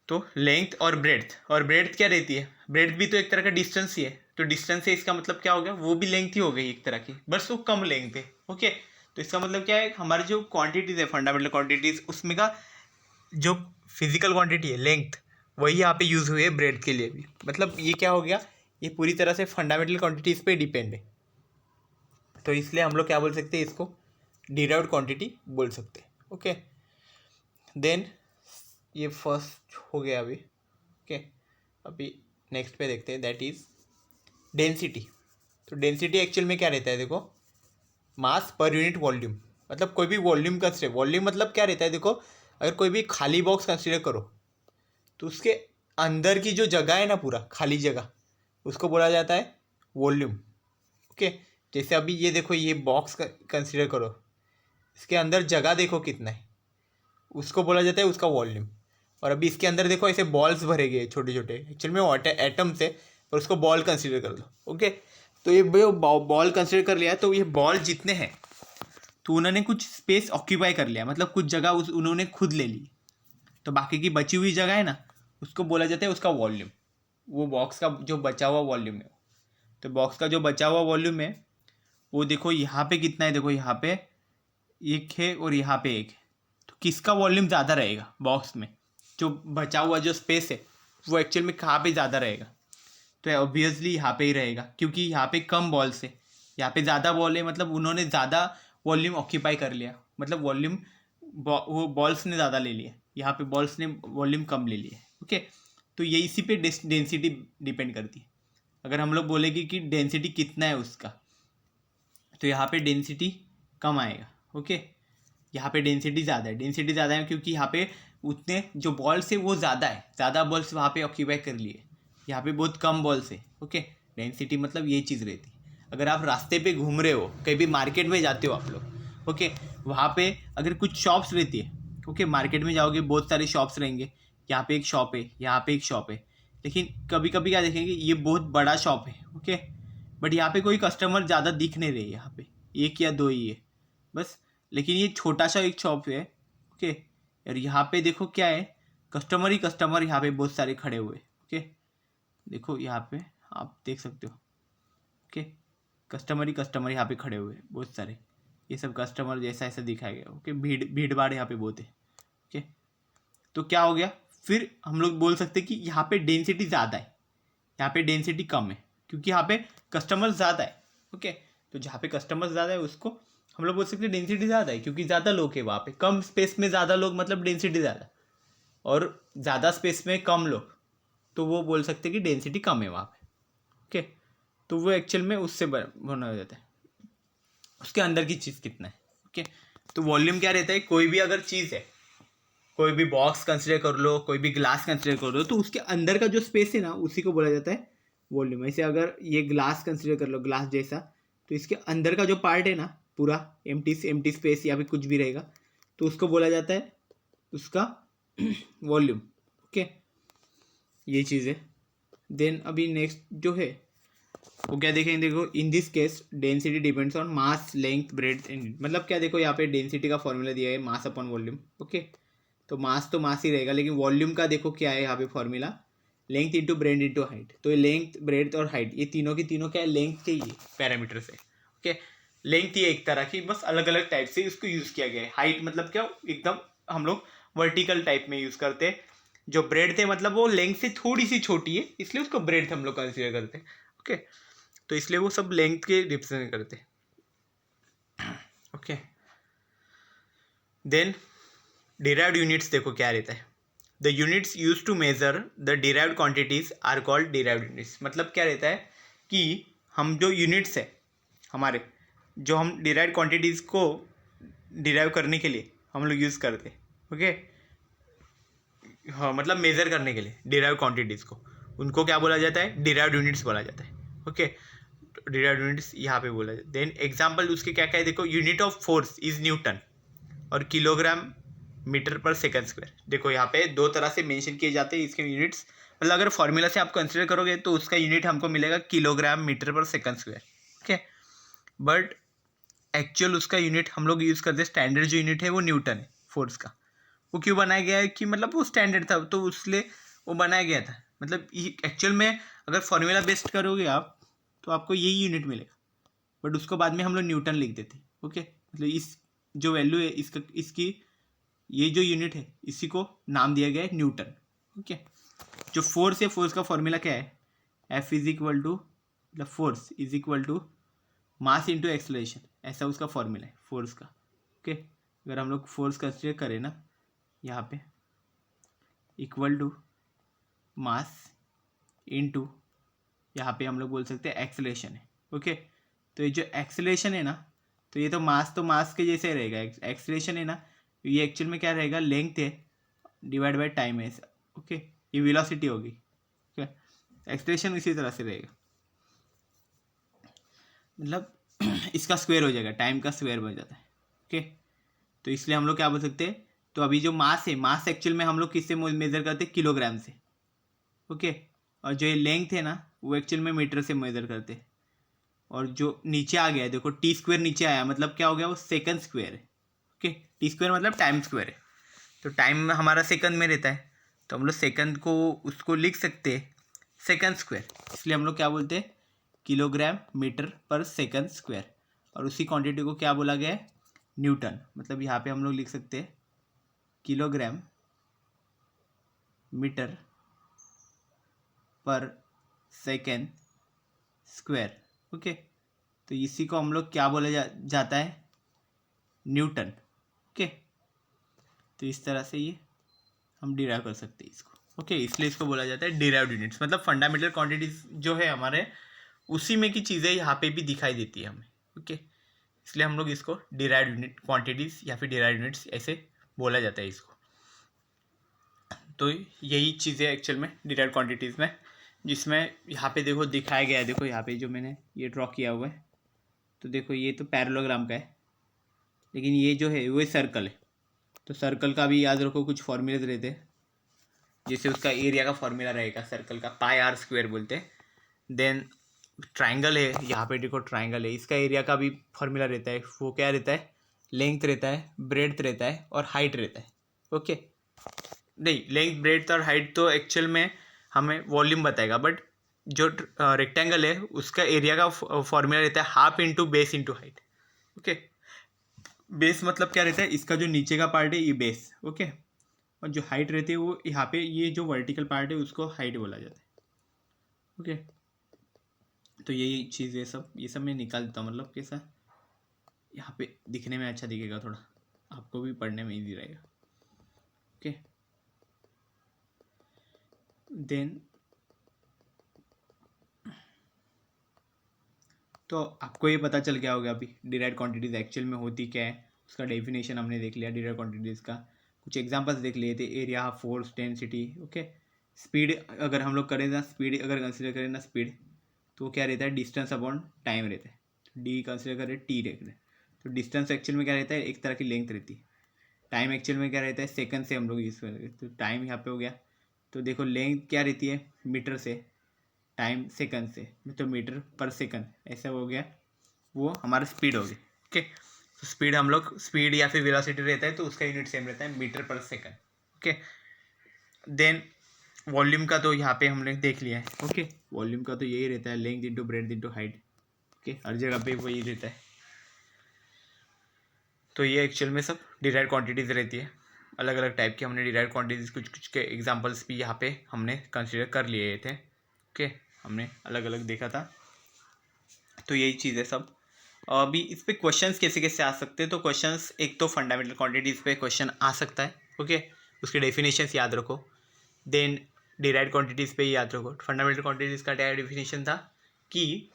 तो लेंथ और ब्रेड्थ क्या रहती है, ब्रेड्थ भी तो एक तरह का डिस्टेंस ही है। तो डिस्टेंस है, इसका मतलब क्या हो गया, वो भी लेंथ ही हो गई एक तरह की, बस वो कम लेंथ है। ओके, तो इसका मतलब क्या है, हमारी जो क्वांटिटीज़ है फंडामेंटल क्वांटिटीज़, उसमें का जो फिजिकल क्वांटिटी है लेंथ, वही यहाँ पे यूज़ हुई है ब्रेड के लिए भी। मतलब ये क्या हो गया, ये पूरी तरह से फंडामेंटल क्वांटिटीज़ पे डिपेंड है। तो इसलिए हम लोग क्या बोल सकते हैं, इसको डिराइव्ड क्वांटिटी बोल सकते हैं। ओके, देन ये फर्स्ट हो गया अभी। ओके, अभी नेक्स्ट पे देखते हैं, दैट इज़ डेंसिटी। तो डेंसिटी एक्चुअल में क्या रहता है, देखो, मास पर यूनिट वॉल्यूम। मतलब कोई भी वॉल्यूम कंसिडर, वॉल्यूम मतलब क्या रहता है, देखो, अगर कोई भी खाली बॉक्स कंसिडर करो तो उसके अंदर की जो जगह है ना, पूरा खाली जगह, उसको बोला जाता है वॉल्यूम। ओके, जैसे अभी ये देखो, ये बॉक्स कंसिडर करो, इसके अंदर जगह देखो कितना है, उसको बोला जाता है उसका वॉल्यूम। और अभी इसके अंदर देखो ऐसे बॉल्स भरे गए छोटे छोटे, एक्चुअल में वो एटम्स है, पर उसको बॉल कंसिडर कर लो। ओके, तो ये बॉल कंसिडर कर लिया, तो ये बॉल जितने हैं तो उन्होंने कुछ स्पेस ऑक्यूपाई कर लिया, मतलब कुछ जगह उन्होंने खुद ले ली। तो बाकी की बची हुई जगह है ना, उसको बोला जाता है उसका वॉल्यूम। वो बॉक्स का जो बचा हुआ वॉल्यूम है, तो बॉक्स का जो बचा हुआ वॉल्यूम है वो देखो यहाँ पे कितना है, देखो यहाँ पे एक है और यहाँ पे एक है। तो किसका वॉल्यूम ज़्यादा रहेगा बॉक्स में, जो बचा हुआ जो स्पेस है वो एक्चुअल में कहाँ पे ज़्यादा रहेगा, तो ऑब्वियसली यहाँ पे ही रहेगा, क्योंकि यहाँ पे कम बॉल्स है, यहाँ पे ज़्यादा बॉल है, मतलब उन्होंने ज़्यादा वॉल्यूम ऑक्यूपाई कर लिया, मतलब वॉल्यूम वो बॉल्स ने ज़्यादा ले लिया, यहाँ पे बॉल्स ने वॉल्यूम कम ले लिया। ओके, तो ये इसी पे डेंसिटी डिपेंड करती है। अगर हम लोग बोलेंगे कि डेंसिटी कितना है उसका, तो यहाँ पे डेंसिटी कम आएगा। ओके। यहाँ पे डेंसिटी ज़्यादा है, डेंसिटी ज़्यादा है क्योंकि यहाँ पे उतने जो बॉल्स है वो ज़्यादा है, ज़्यादा बॉल्स वहाँ पे ऑक्यूपाई कर लिए, यहाँ पे बहुत कम बॉल्स है। ओके, डेंसिटी मतलब ये चीज़ रहती है। अगर आप रास्ते पे घूम रहे हो, कहीं भी मार्केट में जाते हो आप लोग, ओके, वहाँ पे अगर कुछ शॉप्स रहती है, ओके, मार्केट में जाओगे बहुत सारे शॉप्स रहेंगे, यहाँ पे एक शॉप है, यहाँ पे एक शॉप है, लेकिन कभी कभी क्या देखेंगे ये बहुत बड़ा शॉप है, ओके, बट यहाँ पे कोई कस्टमर ज़्यादा दिख नहीं रहे, यहाँ पे एक या दो ही है बस, लेकिन ये छोटा सा एक शॉप है, ओके। और यहाँ पे देखो क्या है, कस्टमर ही कस्टमर यहाँ पे बहुत सारे खड़े हुए, ओके, देखो यहाँ पे आप देख सकते हो, ओके, कस्टमर ही कस्टमर यहाँ पे खड़े हुए बहुत सारे, ये सब कस्टमर जैसा ऐसा दिखाया गया, ओके। भीड़ भाड़ यहाँ पे बहुत है, ओके। तो क्या हो गया, फिर हम लोग बोल सकते हैं कि यहाँ पे डेंसिटी ज़्यादा है, यहाँ पे डेंसिटी कम है, क्योंकि यहाँ पे कस्टमर ज़्यादा है, ओके। तो जहाँ पे कस्टमर ज़्यादा है उसको हम लोग बोल सकते हैं डेंसिटी ज़्यादा है, क्योंकि ज़्यादा लोग है वहाँ पे, कम स्पेस में ज़्यादा लोग मतलब डेंसिटी ज़्यादा, और ज़्यादा स्पेस में कम लोग, तो वो बोल सकते हैं कि डेंसिटी कम है वहाँ पे, ओके। तो वो एक्चुअल में उससे होना हो जाता है, उसके अंदर की चीज़ कितना है, ओके। तो वॉल्यूम क्या रहता है, कोई भी अगर चीज़ है, कोई भी बॉक्स कंसिडर कर लो, कोई भी ग्लास कंसिडर कर लो, तो उसके अंदर का जो स्पेस है ना उसी को बोला जाता है वॉल्यूम। ऐसे अगर ये ग्लास कंसिडर कर लो, ग्लास जैसा, तो इसके अंदर का जो पार्ट है ना पूरा एम्प्टी स्पेस या फिर कुछ भी रहेगा, तो उसको बोला जाता है उसका वॉल्यूम, ओके। ये चीज़ है। देन अभी नेक्स्ट जो है वो क्या देखेंगे, देखो in this case density depends on mass, length, breadth and, मतलब क्या, देखो यहाँ पे डेंसिटी का फॉर्मूला दिया है मास अपॉन वॉल्यूम, ओके। तो मास ही रहेगा, लेकिन वॉल्यूम का देखो क्या है यहाँ पे formula, length into breadth into height. तो ये लेंथ, ब्रेड और हाइट ये तीनों की तीनों क्या है, लेंथ के ही पैरामीटर से, ओके। लेंथ ये एक तरह की, बस अलग अलग टाइप से इसको यूज़ किया गया है। हाइट मतलब क्या, एकदम हम लोग वर्टिकल टाइप में यूज़ करते हैं। जो ब्रेड थे मतलब वो लेंथ से थोड़ी सी छोटी है, इसलिए उसको ब्रेड हम लोग कंसिडर करते हैं, ओके। तो इसलिए वो सब लेंथ के रिप्रेजेंट करते हैं, ओके। देन डिराइव्ड यूनिट्स देखो क्या रहता है, the units use to measure the derived quantities are called derived units. मतलब क्या रहता है कि हम जो यूनिट्स है हमारे, जो हम डिराइव्ड क्वांटिटीज़ को डिराइव करने के लिए हम लोग यूज़ करते हैं, ओके। हाँ, मतलब मेज़र करने के लिए डिराइव्ड क्वांटिटीज़ को, उनको क्या बोला जाता है, डिराइव्ड यूनिट्स बोला जाता है, ओके। डिराइव्ड यूनिट्स यहाँ पे बोला जाता है। देन एग्जाम्पल उसके क्या क्या है, देखो unit of force is Newton और किलोग्राम मीटर पर सेकंड स्क्वायर। देखो यहाँ पे दो तरह से मेंशन किए जाते हैं इसके यूनिट्स, मतलब अगर फॉर्मूला से आप कंसिडर करोगे तो उसका यूनिट हमको मिलेगा किलोग्राम मीटर पर second square, okay. But actual उसका यूनिट हम लोग यूज़ करते हैं, स्टैंडर्ड जो यूनिट है वो न्यूटन है फोर्स का। वो क्यों बनाया गया है कि मतलब वो स्टैंडर्ड था तो उसलिए वो बनाया गया था, मतलब एक्चुअल में अगर फॉर्मूला बेस्ड करोगे आप तो आपको यही यूनिट मिलेगा, बट उसको बाद में हम लोग न्यूटन लिख देते, ओके। मतलब इस जो वैल्यू है इसकी ये जो यूनिट है इसी को नाम दिया गया है न्यूटन, ओके। जो फोर्स है, फोर्स का फॉर्मूला क्या है, एफ इज इक्वल टू, मतलब force is equal to mass into acceleration, ऐसा उसका फॉर्मूला है फोर्स का, ओके। अगर हम लोग फोर्स कंसिडर करें ना यहाँ पे, इक्वल टू मास इंटू यहाँ पे हम लोग बोल सकते हैं एक्सेलरेशन है, ओके। तो ये जो एक्सेलरेशन है ना, तो ये तो मास के जैसे रहेगा, एक्सेलरेशन है ना, ये एक्चुअल में क्या रहेगा, लेंथ है डिवाइड बाय टाइम है, ओके। ये वेलोसिटी होगी, ओके। एक्सेलरेशन इसी तरह से रहेगा, मतलब इसका स्क्वायर हो जाएगा, टाइम का स्क्वायर बन जाता है, ओके। तो इसलिए हम लोग क्या बोल सकते हैं, तो अभी जो मास है, मास एक्चुअल में हम लोग किससे मेजर करते हैं, किलोग्राम से, ओके। और जो ये लेंथ है ना वो एक्चुअल में मीटर से मेजर करते हैं। और जो नीचे आ गया है देखो, टी स्क्वायर नीचे आया, मतलब क्या हो गया, वो सेकंड स्क्वायर है, ओके। टी स्क्वायर मतलब टाइम स्क्वायर है, तो टाइम हमारा सेकंड में रहता है, तो हम लोग सेकंड को उसको लिख सकते हैं सेकंड स्क्वायर, इसलिए हम लोग क्या बोलते हैं, किलोग्राम मीटर पर सेकंड स्क्वायर। और उसी क्वांटिटी को क्या बोला गया है, न्यूटन। मतलब यहाँ पे हम लोग लिख सकते हैं किलोग्राम मीटर पर सेकंड स्क्वायर, ओके। तो इसी को हम लोग क्या बोला जाता है, न्यूटन, ओके। तो इस तरह से ये हम डिराइव कर सकते हैं इसको, ओके। इसलिए इसको बोला जाता है डिराइव्ड यूनिट्स, मतलब फंडामेंटल क्वांटिटीज जो है हमारे, उसी में की चीज़ें यहाँ पे भी दिखाई देती है हमें, ओके। इसलिए हम लोग इसको डिराइव्ड यूनिट क्वांटिटीज़ या फिर डिराइव्ड यूनिट्स ऐसे बोला जाता है इसको। तो यही चीज़ें एक्चुअल में डिराइव्ड क्वांटिटीज़ में, जिसमें यहाँ पे देखो दिखाया गया है, देखो यहाँ पे जो मैंने ये ड्रॉ किया हुआ है, तो देखो ये तो पैरेललोग्राम का है, लेकिन ये जो है वो सर्कल है। तो सर्कल का भी याद रखो, कुछ फॉर्मूलेज रहते हैं, जैसे उसका एरिया का फॉर्मूला रहेगा सर्कल का, पाई आर स्क्वायर बोलते हैं। देन ट्राइंगल है, यहाँ पे देखो ट्राइंगल है, इसका एरिया का भी फॉर्मूला रहता है, वो क्या रहता है, लेंथ रहता है, ब्रेड्थ रहता है और हाइट रहता है। ओके, नहीं लेंथ ब्रेड्थ और हाइट तो एक्चुअल में हमें वॉल्यूम बताएगा, बट जो रेक्टेंगल है उसका एरिया का फॉर्मूला रहता है half into base into height. Okay, base मतलब क्या रहता है, इसका जो नीचे का पार्ट है ये बेस, ओके, और जो हाइट रहती है वो यहाँ पे ये जो वर्टिकल पार्ट है उसको हाइट बोला जाता है। ओके, तो यही चीज़ है सब, ये सब मैं निकाल देता हूँ, मतलब कैसा यहाँ पे दिखने में अच्छा दिखेगा, थोड़ा आपको भी पढ़ने में ईजी रहेगा। ओके, देन तो आपको ये पता चल गया होगा अभी डिराइव्ड क्वांटिटीज़ एक्चुअल में होती क्या है, उसका डेफिनेशन हमने देख लिया डिराइव्ड क्वांटिटीज़ का, कुछ एग्जांपल्स देख लिए थे, area, force, density. Okay, speed अगर हम लोग करें ना, स्पीड अगर कंसिडर करें ना स्पीड, तो क्या रहता है, डिस्टेंस अपॉन टाइम रहता है, डी कंसिडर करें, टी रहता है। तो डिस्टेंस एक्चुअल में क्या रहता है, एक तरह की लेंथ रहती है। टाइम एक्चुअल में क्या रहता है, सेकंड से हम लोग यूज़ करेंगे, तो टाइम यहाँ पे हो गया। तो देखो लेंथ क्या रहती है मीटर से, टाइम सेकंड से, तो मीटर पर सेकंड ऐसा हो गया, वो हमारा स्पीड हो गई। ओके, तो स्पीड हम लोग स्पीड या फिर वेलोसिटी रहता है तो उसका यूनिट सेम रहता है, मीटर पर सेकंड। ओके, देन वॉल्यूम का तो यहाँ पे हमने देख लिया है। ओके, वॉल्यूम का तो यही रहता है, length into breadth into height. Okay, हर जगह पे वही रहता है। तो ये एक्चुअल में सब डिराइव्ड क्वांटिटीज़ रहती है, अलग अलग टाइप की हमने डिराइव्ड क्वांटिटीज़ कुछ कुछ के एग्जांपल्स भी यहाँ पे हमने कंसिडर कर लिए थे। ओके, हमने अलग अलग देखा था, तो यही चीज़ है सब। अभी इस पे क्वेश्चंस कैसे कैसे आ सकते हैं, तो क्वेश्चंस एक तो फंडामेंटल क्वांटिटीज़ पे क्वेश्चन आ सकता है। ओके, उसके डेफिनेशंस याद रखो। देन डिराइव्ड क्वांटिटीज़ पे याद रखो, फंडामेंटल क्वांटिटीज़ का क्या डेफिनेशन था कि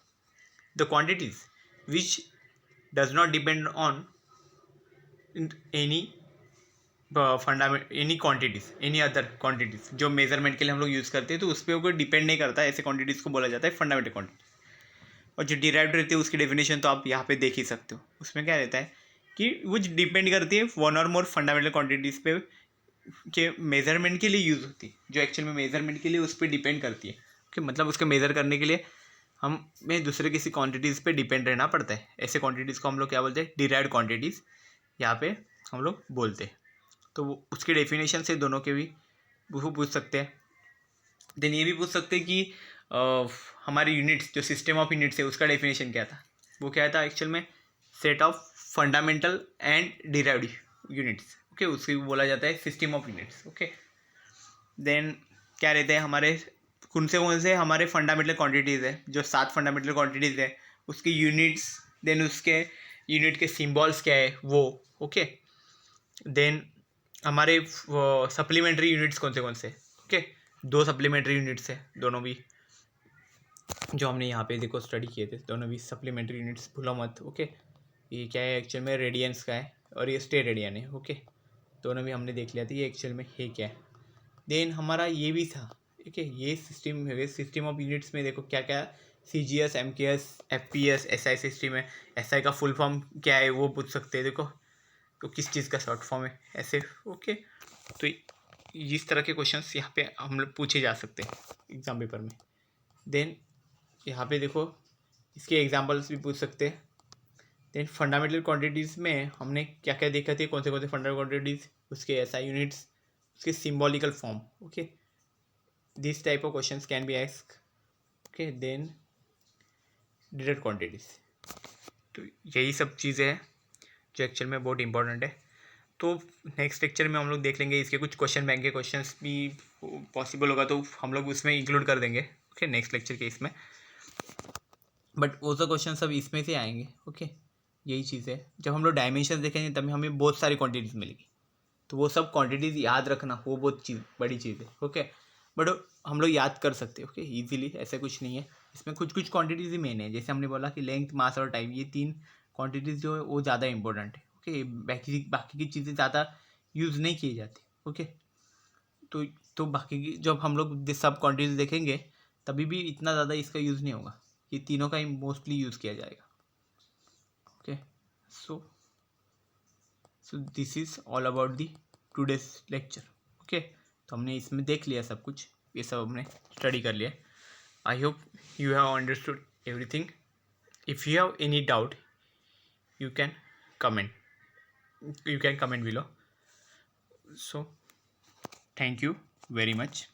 the quantities which does not depend on any fundament any quantities, any other quantities जो मेजरमेंट के लिए हम लोग यूज़ करते हैं, तो उस पर कोई डिपेंड नहीं करता, ऐसे क्वांटिटीज़ को बोला जाता है फंडामेंटल क्वांटिटी। और जो डिराइव्ड रहती है उसकी डेफिनेशन तो आप यहाँ पे देख ही सकते हो, उसमें क्या रहता है कि वो डिपेंड करती है one or more fundamental quantities पे, के मेजरमेंट के लिए यूज़ होती है, जो एक्चुअल में मेजरमेंट के लिए उस पर डिपेंड करती है। ओके, मतलब उसके मेज़र करने के लिए हमें दूसरे किसी क्वांटिटीज़ पे डिपेंड रहना पड़ता है, ऐसे क्वांटिटीज़ को हम लोग क्या बोलते हैं, डिराइव्ड क्वांटिटीज़ यहाँ पे हम लोग बोलते हैं। तो वो उसके डेफिनेशन से दोनों के भी वो पूछ सकते हैं। देन ये भी पूछ सकते हैं कि हमारे यूनिट्स, जो सिस्टम ऑफ यूनिट्स है उसका डेफिनेशन क्या था, वो क्या था एक्चुअल में, set of fundamental and derived units. Okay, उसको बोला जाता है system of units. Okay, then क्या रहते हैं हमारे, कौन से हमारे फंडामेंटल क्वांटिटीज़ है, जो 7 फंडामेंटल क्वांटिटीज़ है उसके यूनिट्स, देन उसके यूनिट के सिम्बॉल्स क्या है वो। ओके, देन हमारे सप्लीमेंट्री यूनिट्स कौन से। ओके, 2 सप्लीमेंट्री यूनिट्स है, दोनों भी जो हमने यहाँ पे देखो स्टडी किए थे, दोनों भी सप्लीमेंट्री यूनिट्स, भूलो मत। ओके, ये क्या है एक्चुअल में, रेडियंस का है और ये स्टे रेडियन है। ओके, दोनों भी हमने देख लिया था, ये एक्चुअल में है क्या है। देन हमारा ये भी था, ठीक है, ये सिस्टम है, सिस्टम ऑफ यूनिट्स में देखो क्या क्या, CGS, MKS, FPS, SI system है। SI का फुल फॉर्म क्या है वो पूछ सकते हैं, देखो तो किस चीज़ का शॉर्ट फॉर्म है ऐसे। ओके, तो इस तरह के क्वेश्चंस यहाँ पे हम लोग पूछे जा सकते हैं एग्जाम पेपर में। देन यहाँ पे देखो इसके एग्जांपल्स भी पूछ सकते हैं। देन फंडामेंटल क्वांटिटीज़ में हमने क्या क्या देखा थे, कौन से फंडामेंटल क्वांटिटीज़, उसके SI यूनिट्स, उसके symbolical form. Okay, this type of questions can be asked. Okay, then derived quantities, तो यही सब चीज़ें हैं जो एक्चुअल में बहुत इंपॉर्टेंट है। तो नेक्स्ट लेक्चर में हम लोग देख लेंगे, इसके कुछ क्वेश्चन बैंक के क्वेश्चंस भी पॉसिबल होगा तो हम लोग उसमें इंक्लूड कर देंगे। ओके, नेक्स्ट लेक्चर के इसमें, बट वो तो क्वेश्चन सब इसमें से आएंगे। ओके, यही चीज़ है, जब हम लोग डायमेंशन देखेंगे तभी हमें बहुत सारी क्वांटिटीज़ मिलेगी, तो वो सब क्वांटिटीज़ याद रखना वो बहुत बड़ी चीज़ है। ओके, बट हम लोग याद कर सकते हैं। ओके, ईजिली, ऐसा कुछ नहीं है, इसमें कुछ कुछ क्वांटिटीज़ ही मेन है, जैसे हमने बोला कि लेंथ, मास और टाइम, ये 3 क्वांटिटीज़ जो है वो ज़्यादा इंपॉर्टेंट है। ओके, बाकी की चीज़ें ज़्यादा यूज़ नहीं की जाती। ओके, तो बाकी की जब हम लोग सब क्वांटिटीज देखेंगे तभी भी इतना ज़्यादा इसका यूज़ नहीं होगा, ये तीनों का ही मोस्टली यूज़ किया जाएगा। Okay, so this is all about the today's lecture. Okay, तो हमने इसमें देख लिया सब कुछ, ये सब हमने स्टडी कर लिया। I hope you have understood everything. If you have any doubt you can comment below. So thank you very much.